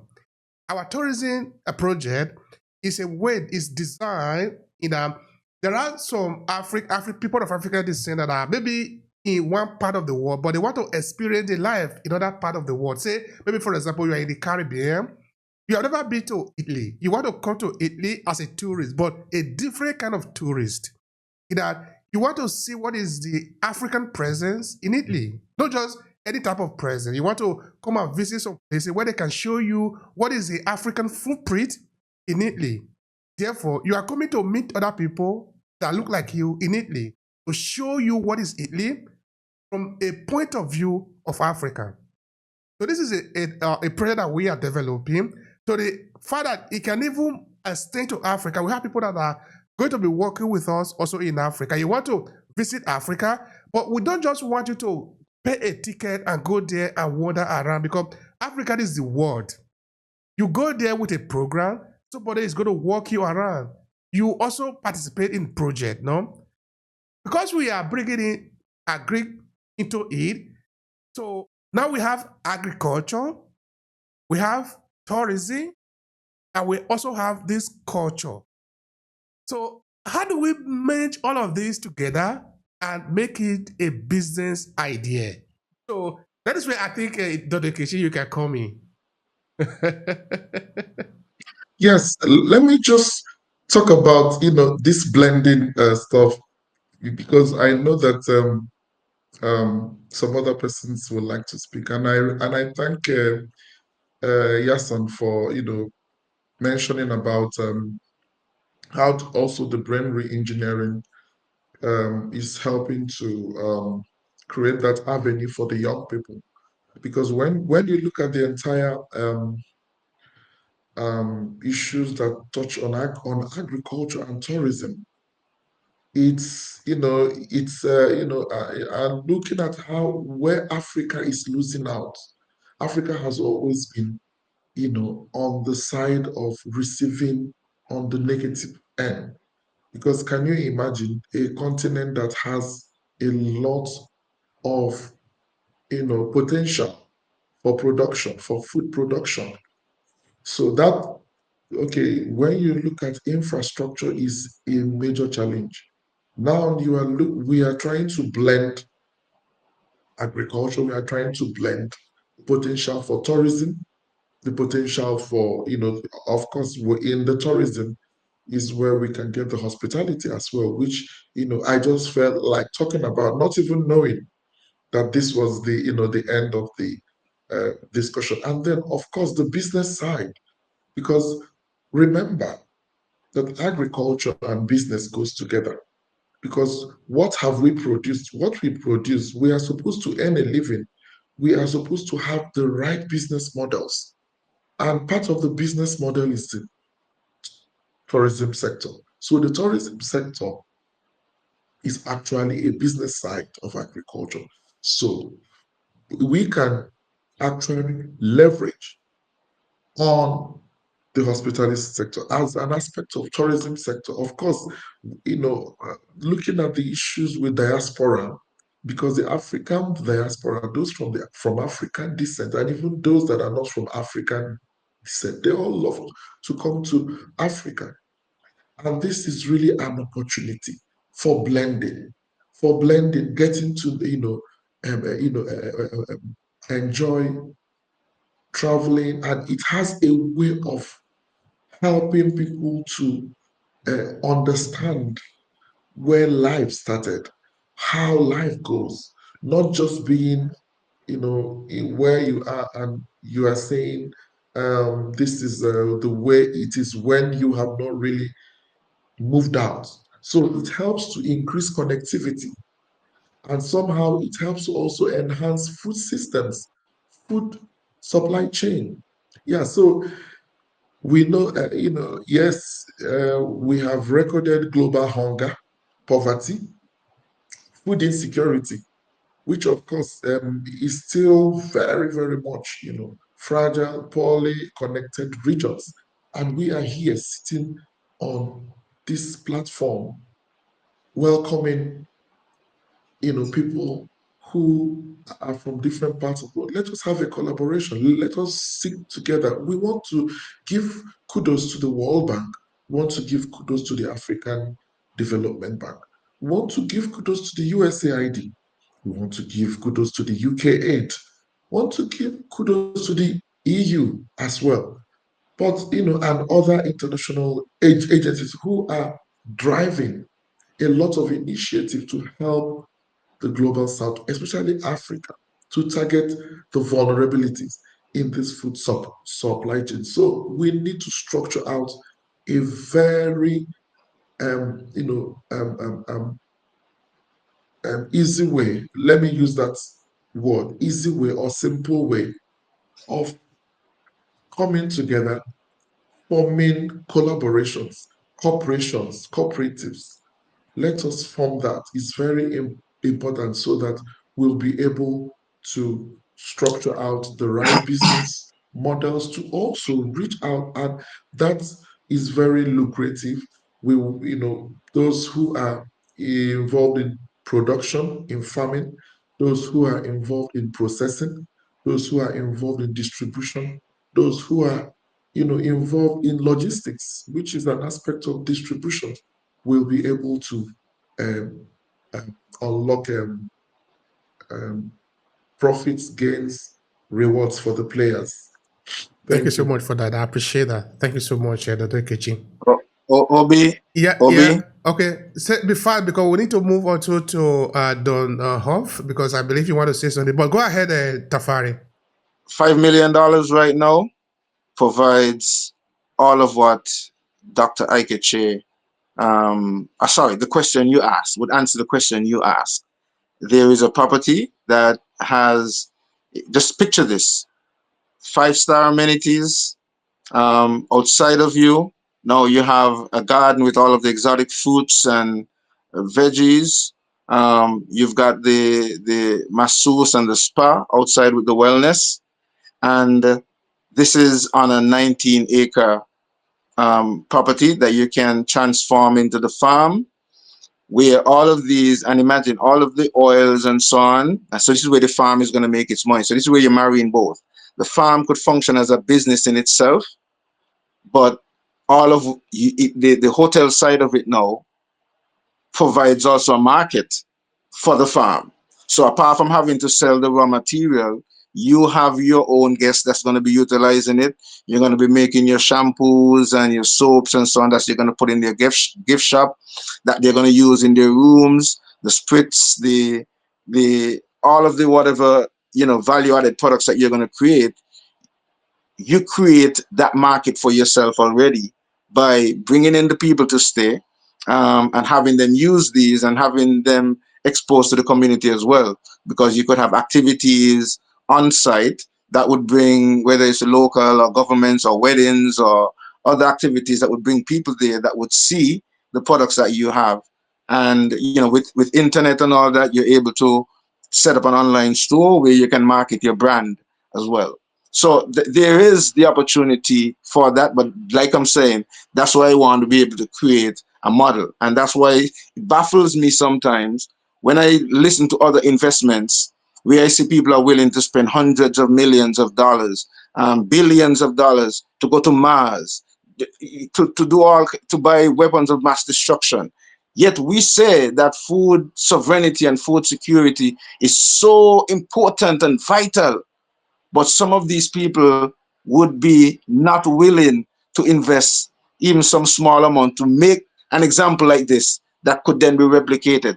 Our tourism project is a way is designed in a. There are some people of African descent that are maybe in one part of the world, but they want to experience the life in another part of the world. Say, maybe for example, you are in the Caribbean, you have never been to Italy. You want to come to Italy as a tourist, but a different kind of tourist. In that you want to see what is the African presence in Italy, not just any type of presence. You want to come and visit some places where they can show you what is the African footprint in Italy. Therefore, you are coming to meet other people that look like you in Italy to show you what is Italy from a point of view of Africa. So this is a project that we are developing. So the fact that it can even extend to Africa, we have people that are going to be working with us also in Africa. You want to visit Africa, but we don't just want you to pay a ticket and go there and wander around because Africa is the world. You go there with a program, somebody is going to walk you around. You also participate in project, no? Because we are bringing in agri into it. So now we have agriculture, we have tourism, and we also have this culture. So how do we merge all of these together and make it a business idea? So that is where I think, Dr. Kishi, you can call me. Yes. Let me just talk about this blending stuff, because I know that some other persons would like to speak, and I thank Yasan for mentioning about how also the brain re-engineering is helping to create that avenue for the young people. Because when you look at the entire issues that touch on agriculture and tourism, I'm looking at how where Africa is losing out. Africa has always been on the side of receiving on the negative end. Because can you imagine a continent that has a lot of potential for production, for food production? So that, okay, when you look at infrastructure is a major challenge. Now we are trying to blend agriculture, we are trying to blend potential for tourism, the potential for, of course, we're in the tourism is where we can get the hospitality as well, which, I just felt like talking about, not even knowing that this was the end of the discussion. And then, of course, the business side, because remember that agriculture and business goes together. Because what have we produced? What we produce, we are supposed to earn a living. We are supposed to have the right business models. And part of the business model is the tourism sector. So the tourism sector is actually a business side of agriculture. So we can actually leverage on the hospitality sector as an aspect of tourism sector. Of course, looking at the issues with diaspora, because the African diaspora, those from African descent, and even those that are not from African descent, they all love to come to Africa. And this is really an opportunity for blending, getting to enjoy traveling, and it has a way of helping people to understand where life started, how life goes, not just being, where you are and you are saying, this is the way it is when you have not really moved out. So it helps to increase connectivity, and somehow it helps to also enhance food systems, food supply chain. Yeah, so we know, yes, we have recorded global hunger, poverty, food insecurity, which of course is still very, very much, fragile, poorly connected regions. And we are here sitting on this platform, welcoming, people who are from different parts of the world. Let us have a collaboration. Let us sit together. We want to give kudos to the World Bank. We want to give kudos to the African Development Bank. We want to give kudos to the USAID. We want to give kudos to the UK aid. We want to give kudos to the EU as well. But, and other international agencies who are driving a lot of initiative to help the global south, especially Africa, to target the vulnerabilities in this food supply chain. So we need to structure out a very easy way. Let me use that word, easy way or simple way of coming together, forming collaborations, corporations, cooperatives. Let us form that. It's very important so that we'll be able to structure out the right business models to also reach out, and that is very lucrative. We, those who are involved in production, in farming, those who are involved in processing, those who are involved in distribution, those who are, involved in logistics, which is an aspect of distribution, will be able to um, unlock profits, gains, rewards for the players. Thank you Thank so you. much for that. I appreciate that. Thank you so much, Dr. Kechi. Obi, Yeah, Obi, yeah. Okay. So before, because we need to move on to Don Hoff, because I believe you want to say something. But go ahead, Tafari. $5 million right now provides all of what Dr. Aikeche, sorry, the question you asked would answer the question you asked. There is a property that has, just picture this, 5-star amenities outside of you. Now you have a garden with all of the exotic fruits and veggies. You've got the masseuse and the spa outside with the wellness. And this is on a 19-acre property that you can transform into the farm, where all of these, and imagine all of the oils and so on. So this is where the farm is going to make its money. So this is where you're marrying both. The farm could function as a business in itself, but all of the hotel side of it now provides also a market for the farm. So apart from having to sell the raw material, you have your own guest that's going to be utilizing it. You're going to be making your shampoos and your soaps and so on that you're going to put in their gift shop, that they're going to use in their rooms, the spritz, the all of the whatever value added products that you're going to create. You create that market for yourself already by bringing in the people to stay, and having them use these and having them exposed to the community as well, because you could have activities on site that would bring, whether it's local or governments or weddings or other activities that would bring people there that would see the products that you have. And with internet and all that, you're able to set up an online store where you can market your brand as well. So there is the opportunity for that, but like I'm saying, that's why I want to be able to create a model, and that's why it baffles me sometimes when I listen to other investments where I see people are willing to spend hundreds of millions of dollars, billions of dollars to go to Mars, to do all, to buy weapons of mass destruction. Yet we say that food sovereignty and food security is so important and vital, but some of these people would be not willing to invest even some small amount to make an example like this that could then be replicated.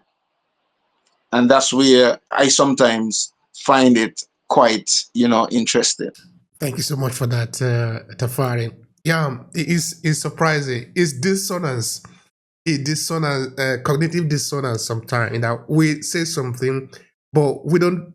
And that's where I sometimes find it quite, interesting. Thank you so much for that, Tafari. Yeah, it's surprising. It's dissonance. Cognitive dissonance sometimes. We say something, but we don't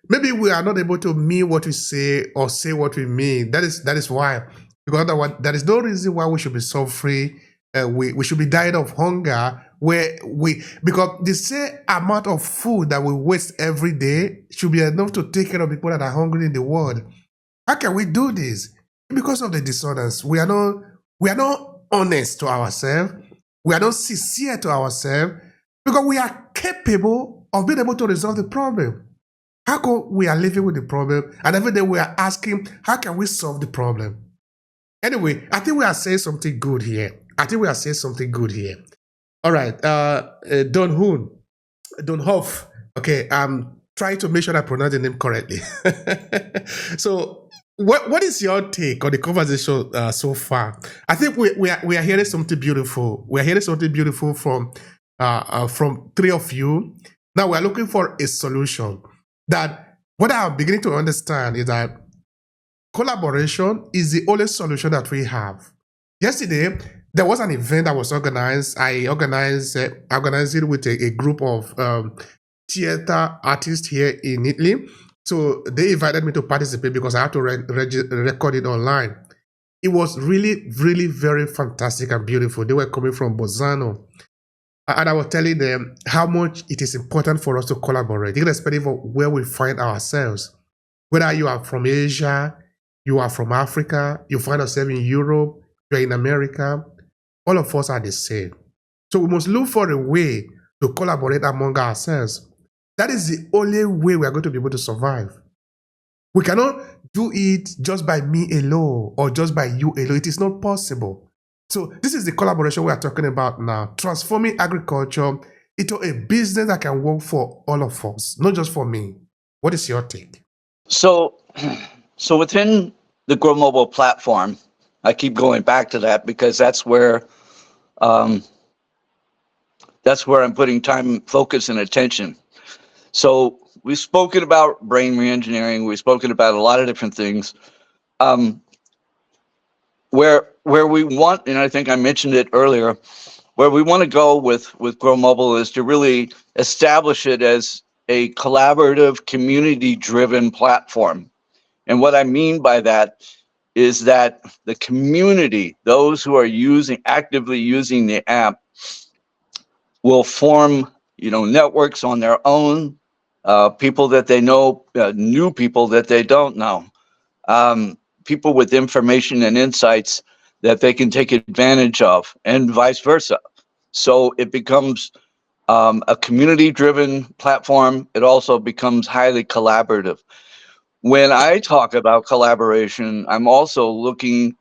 maybe we are not able to mean what we say or say what we mean. That is why. Because otherwise, there is no reason why we should be suffering. We should be dying of hunger. Because the same amount of food that we waste every day should be enough to take care of people that are hungry in the world. How can we do this? Because of the dissonance. We are not honest to ourselves. We are not sincere to ourselves because we are capable of being able to resolve the problem. How come we are living with the problem and every day we are asking, how can we solve the problem? Anyway, I think we are saying something good here. All right, Don Hoff. Okay, I'm trying to make sure I pronounce the name correctly. So, what is your take on the conversation so far? I think we are hearing something beautiful. We are hearing something beautiful from three of you. Now we are looking for a solution. That what I'm beginning to understand is that collaboration is the only solution that we have. Yesterday, there was an event that was organized. I organized it with a group of theater artists here in Italy. So they invited me to participate because I had to record it online. It was really, really very fantastic and beautiful. They were coming from Bolzano. And I was telling them how much it is important for us to collaborate, irrespective of where we find ourselves. Whether you are from Asia, you are from Africa, you find yourself in Europe, you're in America, all of us are the same. So we must look for a way to collaborate among ourselves. That is the only way we are going to be able to survive. We cannot do it just by me alone or just by you alone. It is not possible. So this is the collaboration we are talking about now, transforming agriculture into a business that can work for all of us, not just for me. What is your take? So, so within the Grow Mobile platform, I keep going back to that because um, that's where I'm putting time, focus, and attention. So we've spoken about brain reengineering. We've spoken about a lot of different things. Um, where we want, and I think I mentioned it earlier, where we want to go with Grow Mobile is to really establish it as a collaborative, community-driven platform. And what I mean by that is that the community, those who are actively using the app, will form, networks on their own, people that they know, new people that they don't know, people with information and insights that they can take advantage of, and vice versa. So it becomes a community-driven platform. It also becomes highly collaborative. When I talk about collaboration, I'm also looking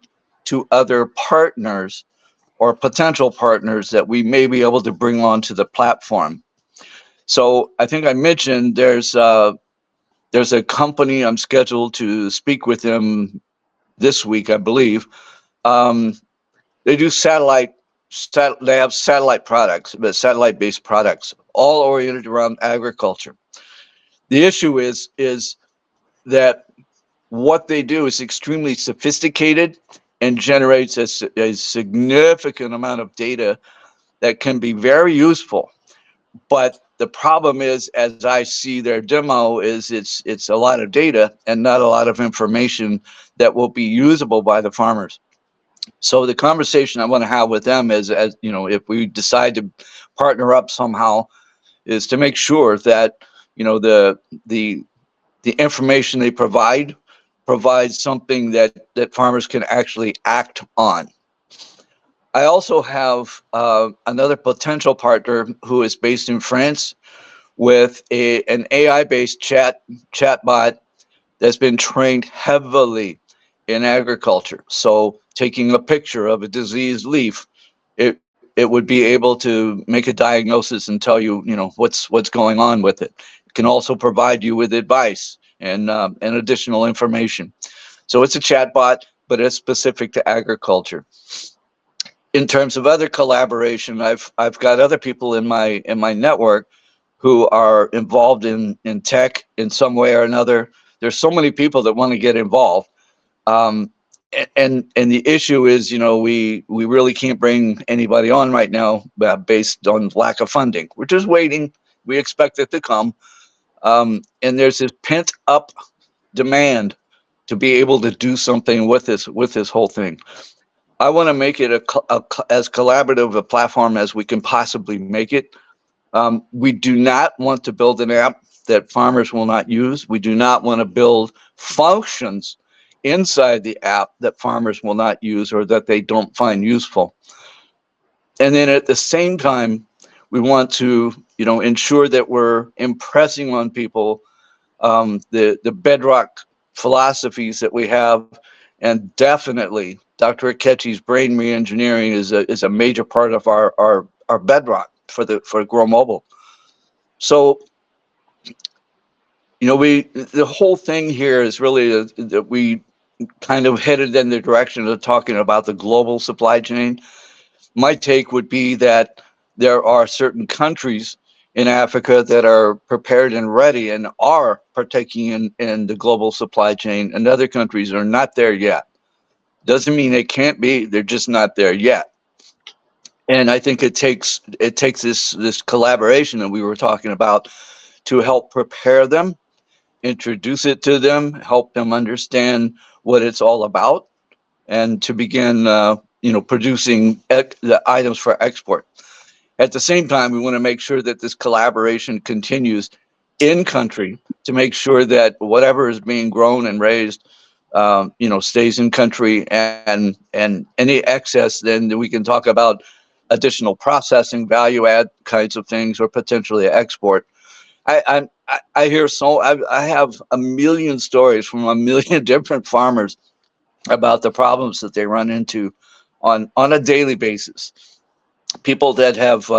to other partners or potential partners that we may be able to bring onto the platform. So I think I mentioned there's a company I'm scheduled to speak with them this week, I believe. They do they have satellite products, but satellite-based products, all oriented around agriculture. The issue is that what they do is extremely sophisticated and generates a significant amount of data that can be very useful. But the problem is, as I see their demo, is it's a lot of data and not a lot of information that will be usable by the farmers. So the conversation I want to have with them is, as if we decide to partner up somehow, is to make sure that the information they provides something that farmers can actually act on. I also have another potential partner who is based in France with an AI-based chatbot that's been trained heavily in agriculture. So taking a picture of a diseased leaf, it would be able to make a diagnosis and tell you, what's going on with it. It can also provide you with advice and additional information. So it's a chatbot, but it's specific to agriculture. In terms of other collaboration, I've got other people in my network who are involved in tech in some way or another. There's so many people that want to get involved. And the issue is, we really can't bring anybody on right now based on lack of funding. We're just waiting. We expect it to come. And there's this pent up demand to be able to do something with this whole thing. I want to make it as collaborative a platform as we can possibly make it. We do not want to build an app that farmers will not use. We do not want to build functions inside the app that farmers will not use or that they don't find useful. And then at the same time, we want to, ensure that we're impressing on people the bedrock philosophies that we have, and definitely Dr. Akechi's brain reengineering is a major part of our bedrock for Grow Mobile. So, the whole thing here is really that we kind of headed in the direction of talking about the global supply chain. My take would be that there are certain countries in Africa that are prepared and ready and are partaking in the global supply chain, and other countries are not there yet. Doesn't mean they can't be, they're just not there yet. And I think it takes this collaboration that we were talking about to help prepare them, introduce it to them, help them understand what it's all about, and to begin producing the items for export. At the same time, we want to make sure that this collaboration continues in country to make sure that whatever is being grown and raised, stays in country, and any excess, then we can talk about additional processing, value add kinds of things, or potentially export. I hear I have a million stories from a million different farmers about the problems that they run into on a daily basis. People that have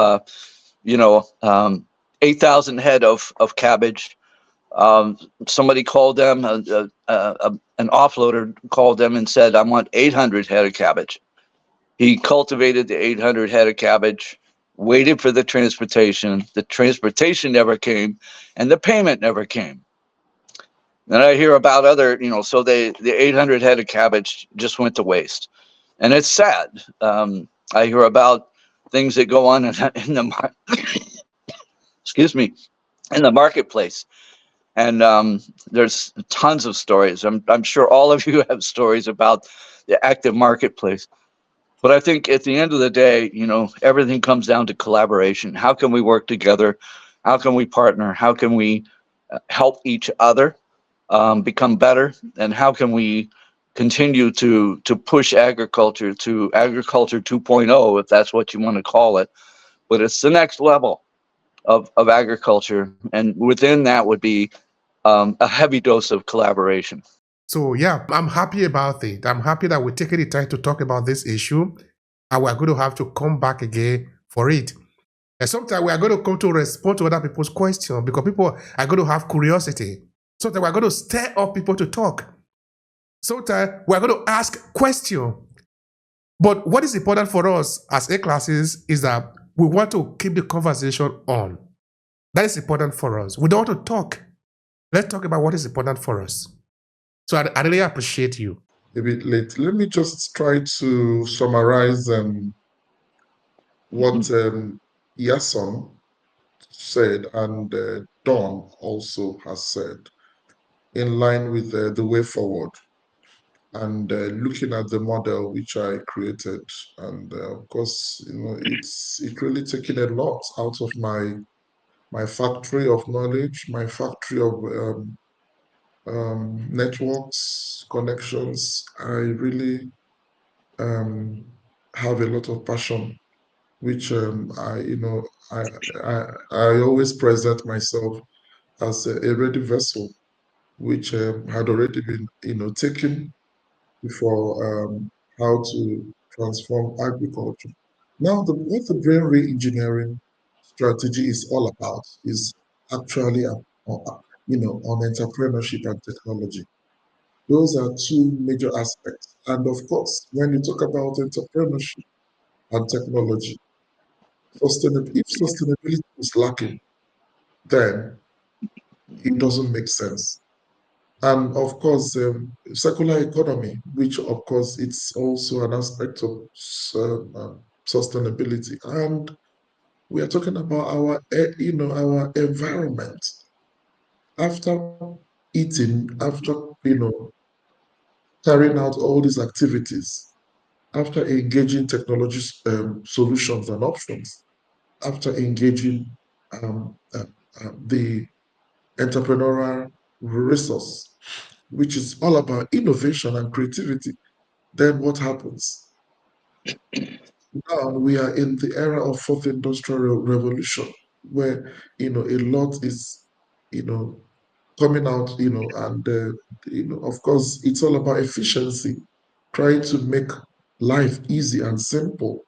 8,000 head of cabbage. Somebody called them, an offloader called them and said, I want 800 head of cabbage. He cultivated the 800 head of cabbage, waited for the transportation. The transportation never came, and the payment never came. Then I hear about other, so the 800 head of cabbage just went to waste. And it's sad. I hear about things that go on in the excuse me, in the marketplace. And there's tons of stories. I'm sure all of you have stories about the active marketplace. But I think at the end of the day, everything comes down to collaboration. How can we work together? How can we partner? How can we help each other become better? And how can we continue to push agriculture to agriculture 2.0, if that's what you want to call it? But it's the next level of agriculture. And within that would be a heavy dose of collaboration. So yeah, I'm happy about it. I'm happy that we're taking the time to talk about this issue, and we're going to have to come back again for it. And sometimes we are going to come to respond to other people's questions because people are going to have curiosity. Sometimes we're going to stir up people to talk. Sometimes we're going to ask questions. But what is important for us as AClasses is that we want to keep the conversation on. That is important for us. We don't want to talk. Let's talk about what is important for us. So I really appreciate you. A bit late. Let me just try to summarize what Yason said and Don also has said in line with the way forward and looking at the model which I created. And of course, it really taken a lot out of my factory of knowledge, my factory of networks, connections. I really have a lot of passion, which I always present myself as a ready vessel, which had already been taken before how to transform agriculture. Now, what the brain re-engineering strategy is all about is actually on entrepreneurship and technology. Those are two major aspects. And of course, when you talk about entrepreneurship and technology, if sustainability is lacking, then it doesn't make sense. And of course, circular economy, which of course it's also an aspect of sustainability. And we are talking about our environment. After eating, after you know carrying out all these activities, after engaging technology solutions and options, after engaging um, uh, the entrepreneurial resource, which is all about innovation and creativity, then what happens? Now we are in the era of fourth industrial revolution, where a lot is you know coming out, and of course it's all about efficiency, trying to make life easy and simple.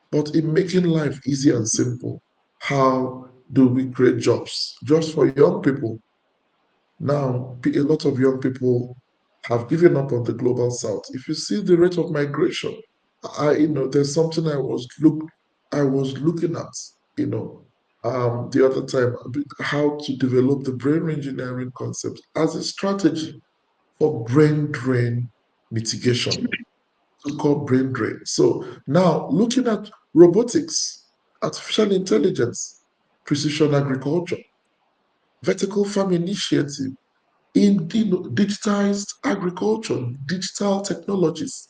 But in making life easy and simple, how do we create jobs? Jobs for young people. Now, a lot of young people have given up on the global south. If you see the rate of migration, there's something I was looking at, the other time, how to develop the brain engineering concept as a strategy for brain drain mitigation, to call brain drain. So now looking at robotics, artificial intelligence, precision agriculture, vertical farm initiative, in digitized agriculture, digital technologies,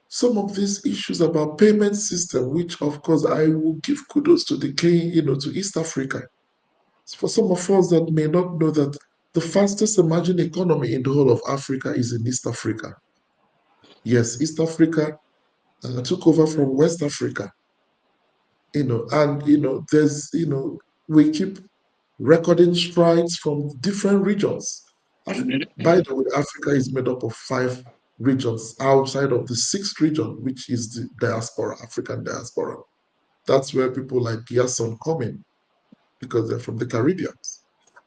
some of these issues about payment system, which of course I will give kudos to the Kenya, to East Africa. For some of us that may not know that the fastest emerging economy in the whole of Africa is in East Africa. Yes, East Africa took over from West Africa, and there's we keep recording strides from different regions. By the way, Africa is made up of 5 regions outside of the sixth region, which is the diaspora, African diaspora. That's where people like Gerson come in because they're from the Caribbean.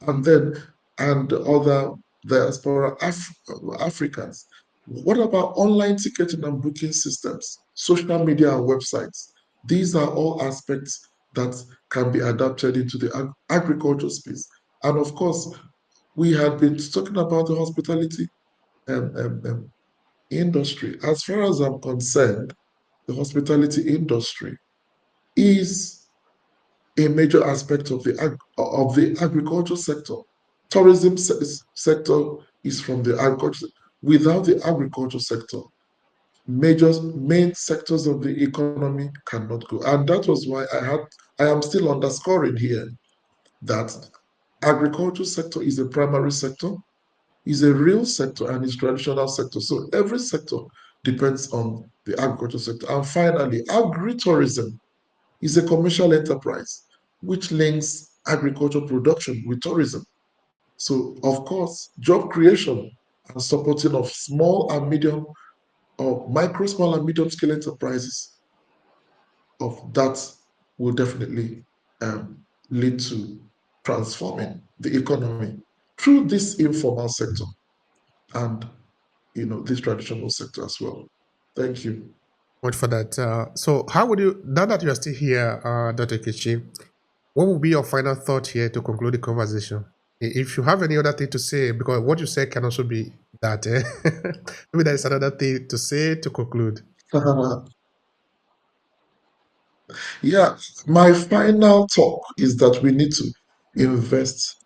And then, and other diaspora Africans. What about online ticketing and booking systems, social media and websites? These are all aspects that can be adapted into the agriculture space. And of course, we had been talking about the hospitality um, um, um, industry. As far as I'm concerned, the hospitality industry is a major aspect of the agriculture sector. Tourism sector is from the agriculture. Without the agriculture sector, major main sectors of the economy cannot go. And that was why I am still underscoring here that agriculture sector is a primary sector, is a real sector, and is traditional sector. So every sector depends on the agriculture sector. And finally, agritourism is a commercial enterprise which links agriculture production with tourism. So, of course, job creation and supporting of small and medium or micro, small and medium scale enterprises of that will definitely um, lead to transforming the economy through this informal sector and this traditional sector as well. Thank you. Much for that. So, how would you, now that you are still here, Dr. Kichi, what would be your final thought here to conclude the conversation? If you have any other thing to say, because what you said can also be that, maybe there is another thing to say to conclude. Yeah, my final talk is that we need to invest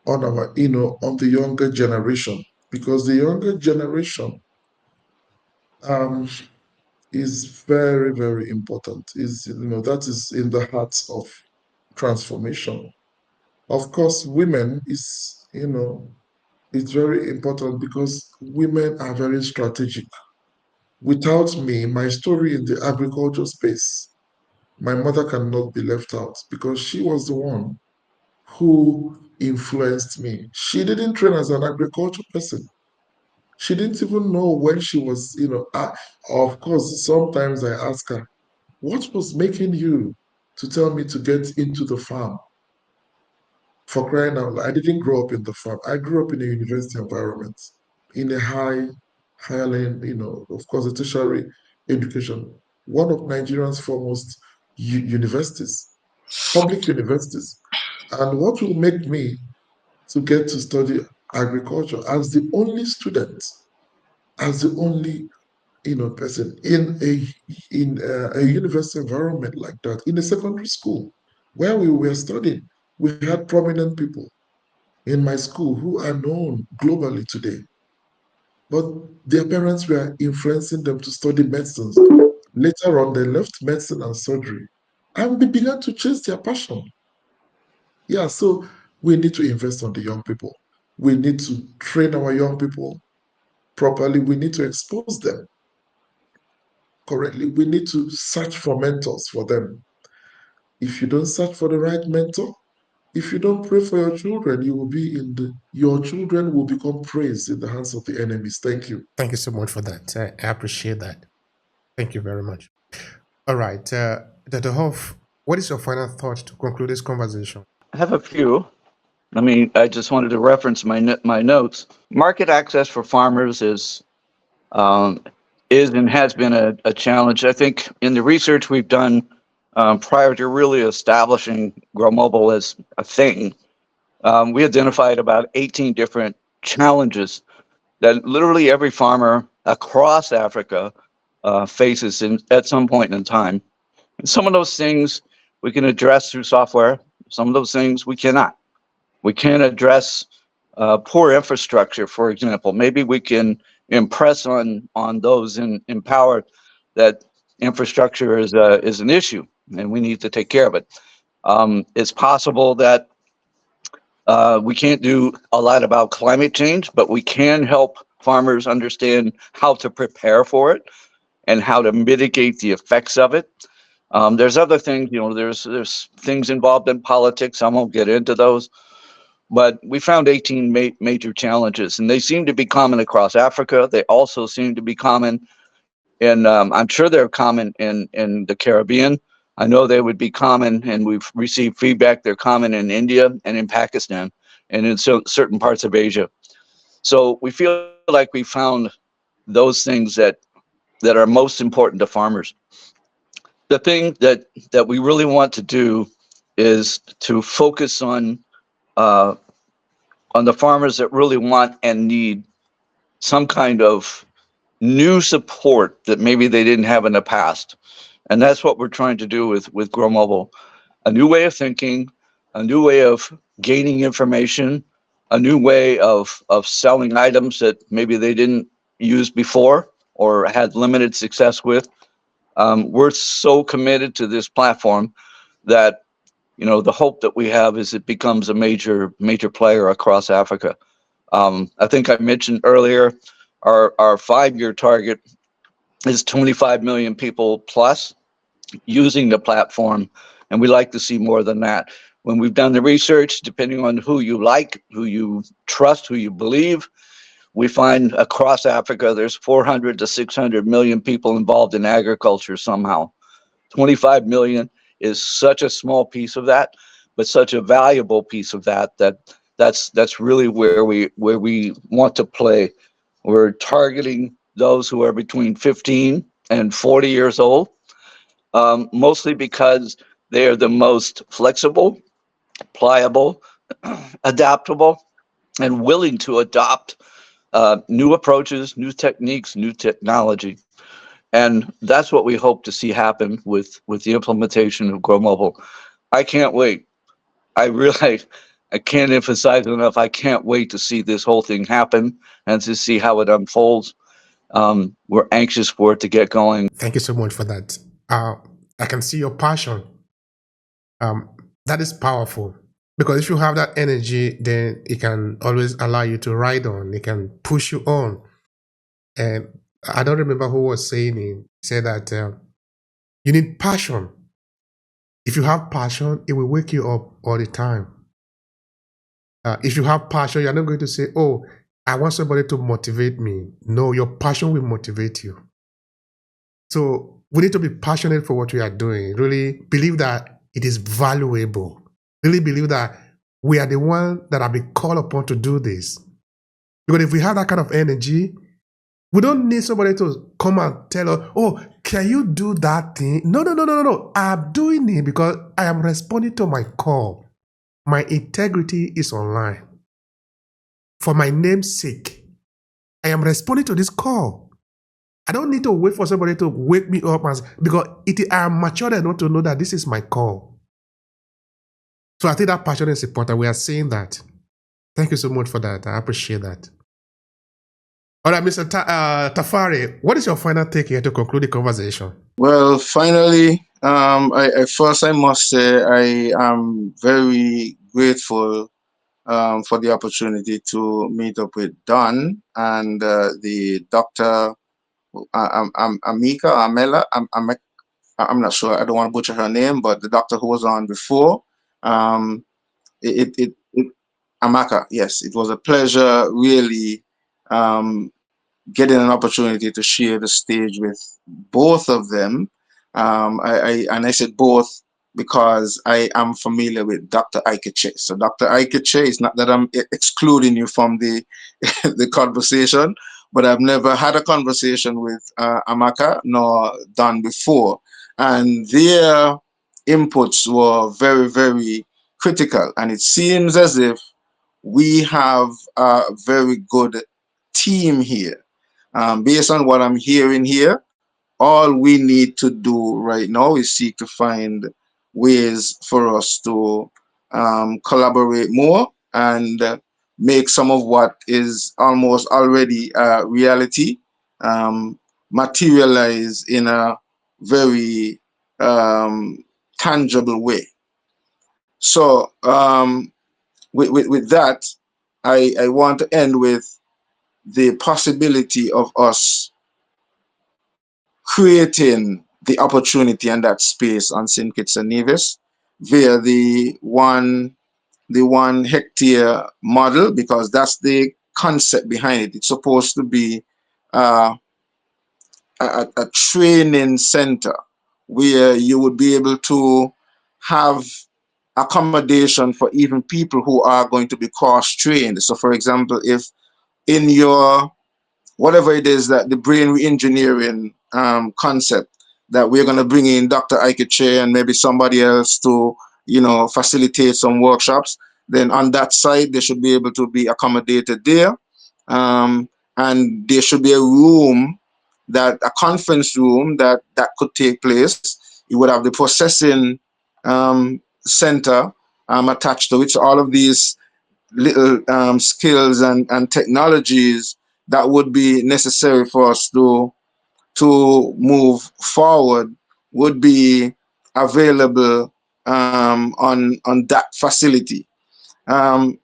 on on the younger generation, because the younger generation um, is very, very important. That is in the heart of transformation. Of course, women is, it's very important because women are very strategic. Without me, my story in the agriculture space, my mother cannot be left out because she was the one who influenced me. She didn't train as an agriculture person. She didn't even know when she was, of course, sometimes I ask her, what was making you to tell me to get into the farm? For crying out loud, I didn't grow up in the farm. I grew up in a university environment, in a higher learning, of course, a tertiary education, one of Nigeria's foremost universities, public universities. And what will make me to get to study agriculture as the only student, as the only person in a university environment like that, in a secondary school where we were studying, we had prominent people. in my school who are known globally today, but their parents were influencing them to study medicines. Later on, they left medicine and surgery and they began to chase their passion. Yeah, so we need to invest on the young people. We need to train our young people properly. We need to expose them correctly. We need to search for mentors for them. If you don't search for the right mentor, if you don't pray for your children, you will be in your children will become praised in the hands of the enemies. Thank you. Thank you so much for that. I appreciate that. Thank you very much. All right. Dr. Hoff, what is your final thought to conclude this conversation? I have a few. I just wanted to reference my notes. Market access for farmers um, is and has been a challenge. I think in the research we've done prior to really establishing Grow Mobile as a thing, we identified about 18 different challenges that literally every farmer across Africa faces at some point in time. And some of those things we can address through software. Some of those things we cannot. We can't address poor infrastructure, for example. Maybe we can impress on those in power that infrastructure is an issue, and we need to take care of it. It's possible that we can't do a lot about climate change, but we can help farmers understand how to prepare for it and how to mitigate the effects of it. There's other things, there's things involved in politics. I won't get into those, but we found 18 major challenges, and they seem to be common across Africa. They also seem to be common in, I'm sure they're common in the Caribbean. I know they would be common, and we've received feedback they're common in India and in Pakistan and in certain parts of Asia. So we feel like we found those things that are most important to farmers. The thing that we really want to do is to focus on the farmers that really want and need some kind of new support that maybe they didn't have in the past. And that's what we're trying to do with Grow Mobile. A new way of thinking, a new way of gaining information, a new way of selling items that maybe they didn't use before or had limited success with. We're so committed to this platform that the hope that we have is it becomes a major player across Africa. I think I mentioned earlier our 5-year target is 25 million people plus using the platform, and we like to see more than that. When we've done the research, depending on who you like, who you trust, who you believe, we find across Africa there's 400 to 600 million people involved in agriculture somehow. 25 million is such a small piece of that, but such a valuable piece of that's really where we want to play. We're targeting those who are between 15 and 40 years old, mostly because they are the most flexible, pliable, adaptable, and willing to adopt new approaches, new techniques, new technology. And that's what we hope to see happen with the implementation of Grow Mobile. I can't wait. I can't emphasize enough. I can't wait to see this whole thing happen and to see how it unfolds. We're anxious for it to get going. Thank you so much for that. I can see your passion. That is powerful, because if you have that energy, then it can always allow you to ride on. It can push you on. And I don't remember who was saying it. He said that you need passion. If you have passion, it will wake you up all the time. If you have passion, you're not going to say, oh, I want somebody to motivate me. No, your passion will motivate you. So we need to be passionate for what we are doing. Really believe that it is valuable. Really believe that we are the ones that have been called upon to do this. Because if we have that kind of energy, we don't need somebody to come and tell us, oh, can you do that thing? No. I'm doing it because I am responding to my call. My integrity is online. For my name's sake, I am responding to this call. I don't need to wait for somebody to wake me up because I am mature enough to know that this is my call. So I think that passion is important. We are saying that. Thank you so much for that. I appreciate that. All right, Mr. Tafari, what is your final take here to conclude the conversation? Well, finally, I must say I am very grateful for the opportunity to meet up with Don and the Dr. Amika Amela. I'm not sure. I don't want to butcher her name, but the doctor who was on before. Um, it Amaka. Yes, it was a pleasure. Really, um, getting an opportunity to share the stage with both of them. I said both because I am familiar with Dr. Aikeche. So Dr. Aikeche, is not that I'm excluding you from the the conversation, but I've never had a conversation with Amaka nor done before, and their inputs were very, very critical. And it seems as if we have a very good team here. Based on what I'm hearing here, all we need to do right now is seek to find ways for us to collaborate more and make some of what is almost already a reality materialize in a very tangible way. So, with that, I want to end with the possibility of us creating the opportunity and that space on St. Kitts and Nevis via the 1 hectare model, because that's the concept behind it. It's supposed to be uh, a training center where you would be able to have accommodation for even people who are going to be cross trained. So, for example, if in your whatever it is that the brain reengineering concept that we're going to bring in Dr. Aikeche and maybe somebody else to, facilitate some workshops, then on that side, they should be able to be accommodated there. And there should be a room, a conference room that could take place. You would have the processing center attached to it. So all of these little skills and technologies that would be necessary for us to move forward would be available on that facility. Um,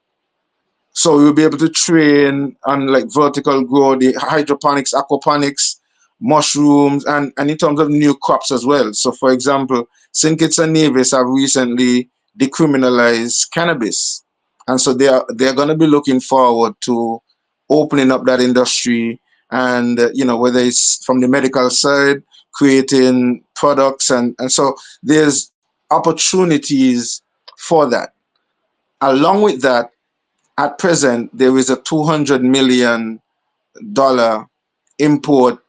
so we'll be able to train on like vertical grow, the hydroponics, aquaponics, mushrooms, and in terms of new crops as well. So for example, St. Kitts and Nevis have recently decriminalized cannabis. And so they're going to be looking forward to opening up that industry and, whether it's from the medical side, creating products. And so there's opportunities for that. Along with that, at present, there is a $200 million import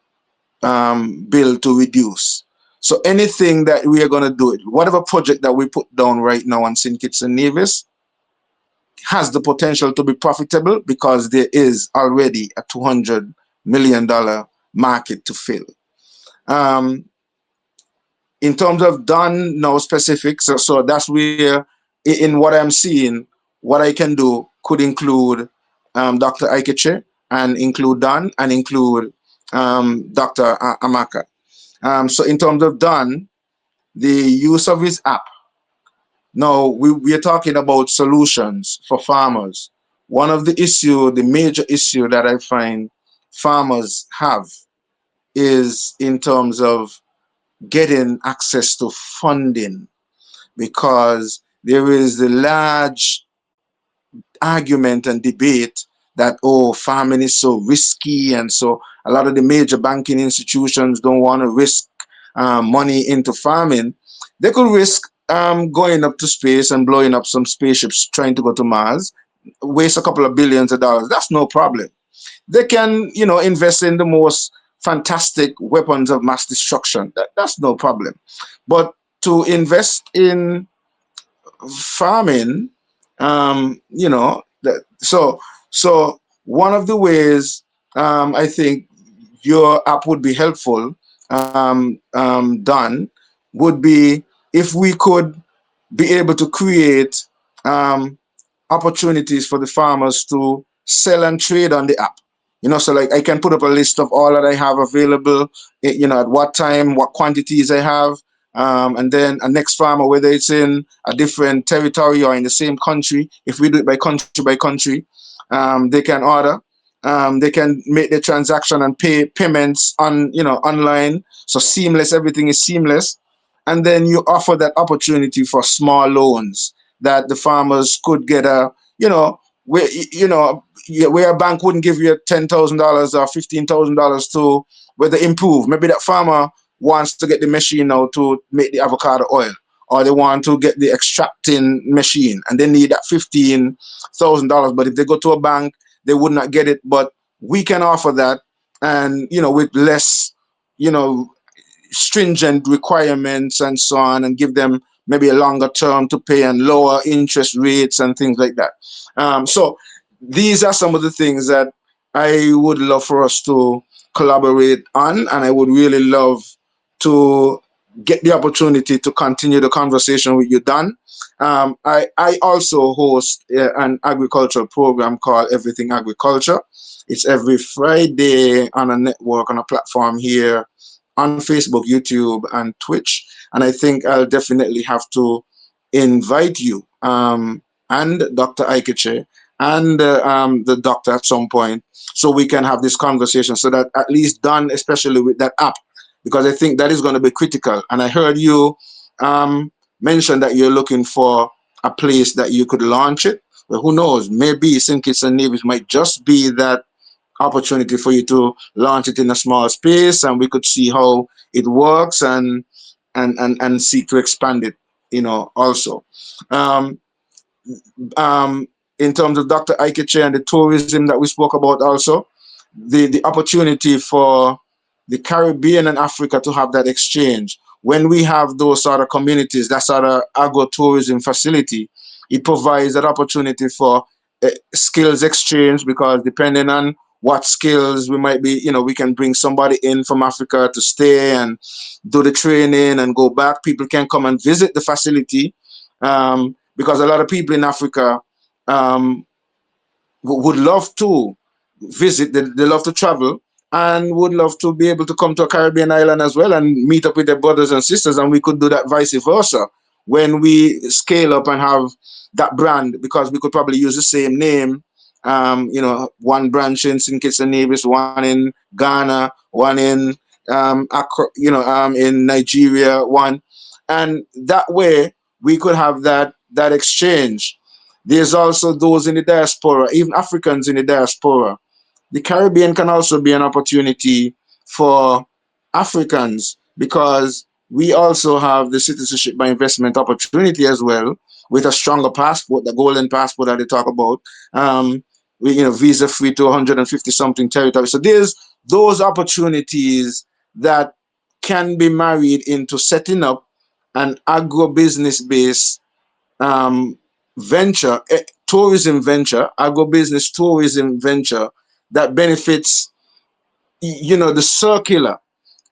bill to reduce. So anything that we are going to do, whatever project that we put down right now on St. Kitts and Nevis, has the potential to be profitable because there is already a $200 million market to fill. Um, in terms of done no specifics, so that's where in what I'm seeing, what I can do could include Dr. Aikeche and include Don and include Dr. Amaka. So in terms of Don, the use of his app. Now we are talking about solutions for farmers. One of the major issue that I find farmers have is in terms of getting access to funding, because there is the large argument and debate that, oh, farming is so risky, and so a lot of the major banking institutions don't want to risk money into farming. They could risk going up to space and blowing up some spaceships trying to go to Mars, waste a couple of billions of dollars. That's no problem. They can, invest in the most fantastic weapons of mass destruction. That's no problem. But to invest in farming, so one of the ways I think your app would be helpful, done, would be if we could be able to create opportunities for the farmers to sell and trade on the app. So like I can put up a list of all that I have available, at what time, what quantities I have. And then a next farmer, whether it's in a different territory or in the same country, if we do it by country, they can order. They can make the transaction and pay payments online. So seamless, everything is seamless. And then you offer that opportunity for small loans that the farmers could get where where a bank wouldn't give you $10,000 or $15,000 to whether improve. Maybe that farmer wants to get the machine now to make the avocado oil, or they want to get the extracting machine and they need that $15,000. But if they go to a bank, they would not get it. But we can offer that, and with less, you know, stringent requirements and so on, and give them maybe a longer term to pay and lower interest rates and things like that. So these are some of the things that I would love for us to collaborate on, and I would really love to get the opportunity to continue the conversation with you, Dan. I also host an agricultural program called Everything Agriculture. It's every Friday on a network, on a platform here on Facebook, YouTube, and Twitch. And I think I'll definitely have to invite you and Dr. Aikeche and the doctor at some point, so we can have this conversation, so that at least done, especially with that app, because I think that is going to be critical. And I heard you mention that you're looking for a place that you could launch it. Well, who knows? Maybe St. Kitts and Nevis might just be that opportunity for you to launch it in a small space, and we could see how it works, and seek to expand it, also. Um, in terms of Dr. Aikeche and the tourism that we spoke about also, the opportunity for the Caribbean and Africa to have that exchange. When we have those sort of communities, that sort of agro-tourism facility, it provides that opportunity for skills exchange, because depending on what skills we might be, we can bring somebody in from Africa to stay and do the training and go back. People can come and visit the facility, because a lot of people in Africa um, would love to visit, they love to travel, and would love to be able to come to a Caribbean island as well and meet up with their brothers and sisters. And we could do that vice versa when we scale up and have that brand, because we could probably use the same name. One branch in St. Kitts and Nevis, one in Ghana, one in in Nigeria, one, and that way we could have that exchange. There's also those in the diaspora, even Africans in the diaspora. The Caribbean can also be an opportunity for Africans, because we also have the citizenship by investment opportunity as well, with a stronger passport, the golden passport that they talk about. Visa free to 150 something territories. So there's those opportunities that can be married into setting up an agribusiness based venture, tourism venture, agribusiness tourism venture that benefits, the circular.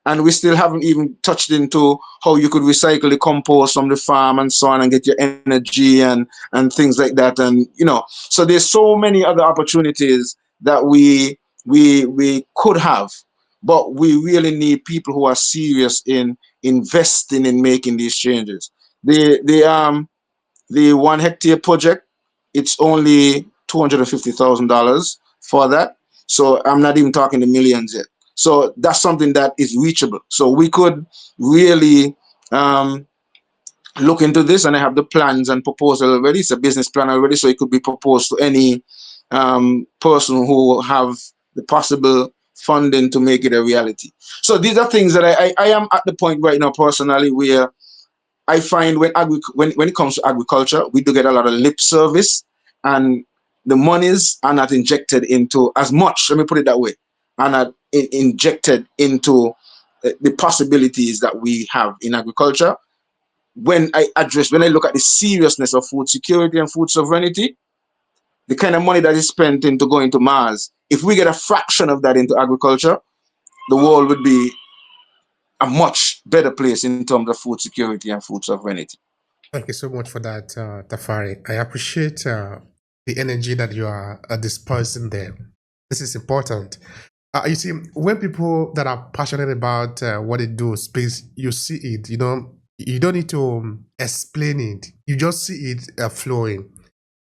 And we still haven't even touched into how you could recycle the compost from the farm and so on, and get your energy and things like that. And so there's so many other opportunities that we could have, but we really need people who are serious in investing in making these changes. The 1 hectare project, it's only $250,000 for that. So I'm not even talking the millions yet. So that's something that is reachable. So we could really look into this, and I have the plans and proposal already. It's a business plan already, so it could be proposed to any person who have the possible funding to make it a reality. So these are things that I am at the point right now personally, where I find when it comes to agriculture, we do get a lot of lip service, and the monies are not injected into as much. Let me put it that way, are not injected into the possibilities that we have in agriculture. When I look at the seriousness of food security and food sovereignty, the kind of money that is spent into going to Mars, if we get a fraction of that into agriculture, the world would be a much better place in terms of food security and food sovereignty. Thank you so much for that, Tafari. I appreciate the energy that you are dispersing there. This is important. You see, when people that are passionate about what they do speak, you see it. You know, you don't need to explain it. You just see it flowing.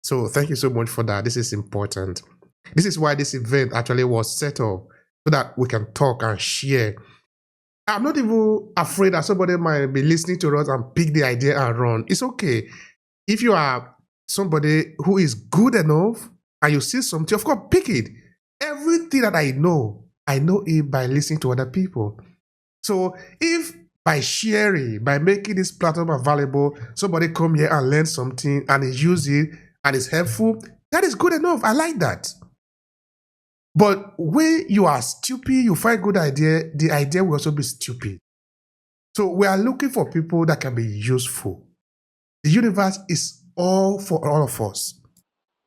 So thank you so much for that. This is important. This is why this event actually was set up, so that we can talk and share. I'm not even afraid that somebody might be listening to us and pick the idea and run. It's okay. If you are somebody who is good enough and you see something, of course, pick it. Everything that I know it by listening to other people. So if by sharing, by making this platform available, somebody come here and learn something and use it and it's helpful, that is good enough. I like that. But when you are stupid, you find good idea, the idea will also be stupid. So we are looking for people that can be useful. The universe is all for all of us,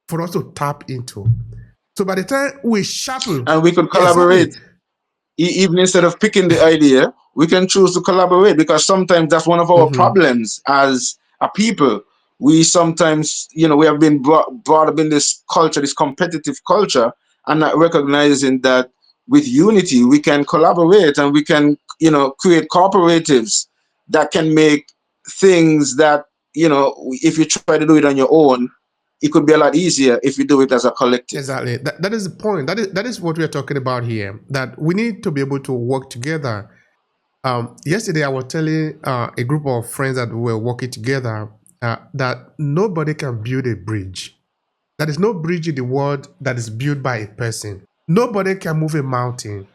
for us to tap into. So by the time we sharpen, and we could collaborate. Exactly. Even instead of picking the idea, we can choose to collaborate, because sometimes that's one of our problems as a people. We sometimes, we have been brought up in this culture, this competitive culture, and not recognizing that with unity we can collaborate and we can, create cooperatives that can make things that, if you try to do it on your own, it could be a lot easier if you do it as a collective. Exactly. That is the point. That is what we are talking about here. That we need to be able to work together. Yesterday, I was telling a group of friends that were working together that nobody can build a bridge. There is no bridge in the world that is built by a person. Nobody can move a mountain,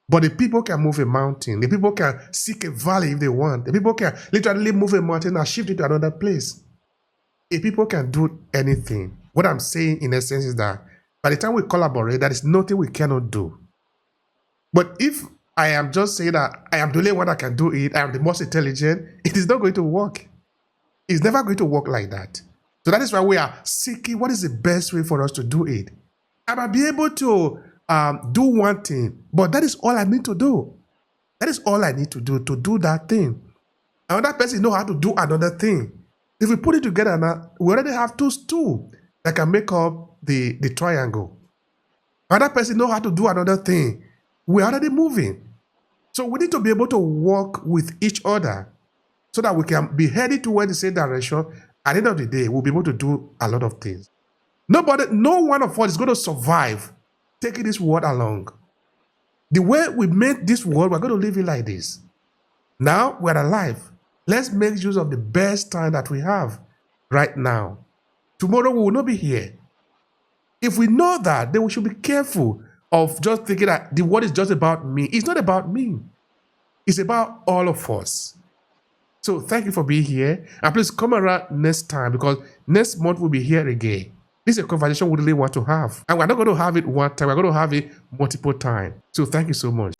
but the people can move a mountain. The people can seek a valley if they want. The people can literally move a mountain and shift it to another place. If people can do anything, what I'm saying in essence is that by the time we collaborate, there is nothing we cannot do. But if I am just saying that I am the only one that can do it, I am the most intelligent, it is not going to work. It's never going to work like that. So that is why we are seeking what is the best way for us to do it. I might be able to do one thing, but that is all I need to do. That is all I need to do that thing. Another person knows how to do another thing. If we put it together now, we already have two stools that can make up the triangle. Another person knows how to do another thing. We're already moving. So we need to be able to work with each other so that we can be headed towards the same direction. At the end of the day, we'll be able to do a lot of things. No one of us is going to survive taking this world along. The way we made this world, we're going to live it like this. Now we're alive. Let's make use of the best time that we have right now. Tomorrow we will not be here. If we know that, then we should be careful of just thinking that the world is just about me. It's not about me. It's about all of us. So thank you for being here. And please come around next time, because next month we'll be here again. This is a conversation we really want to have. And we're not going to have it one time. We're going to have it multiple times. So thank you so much.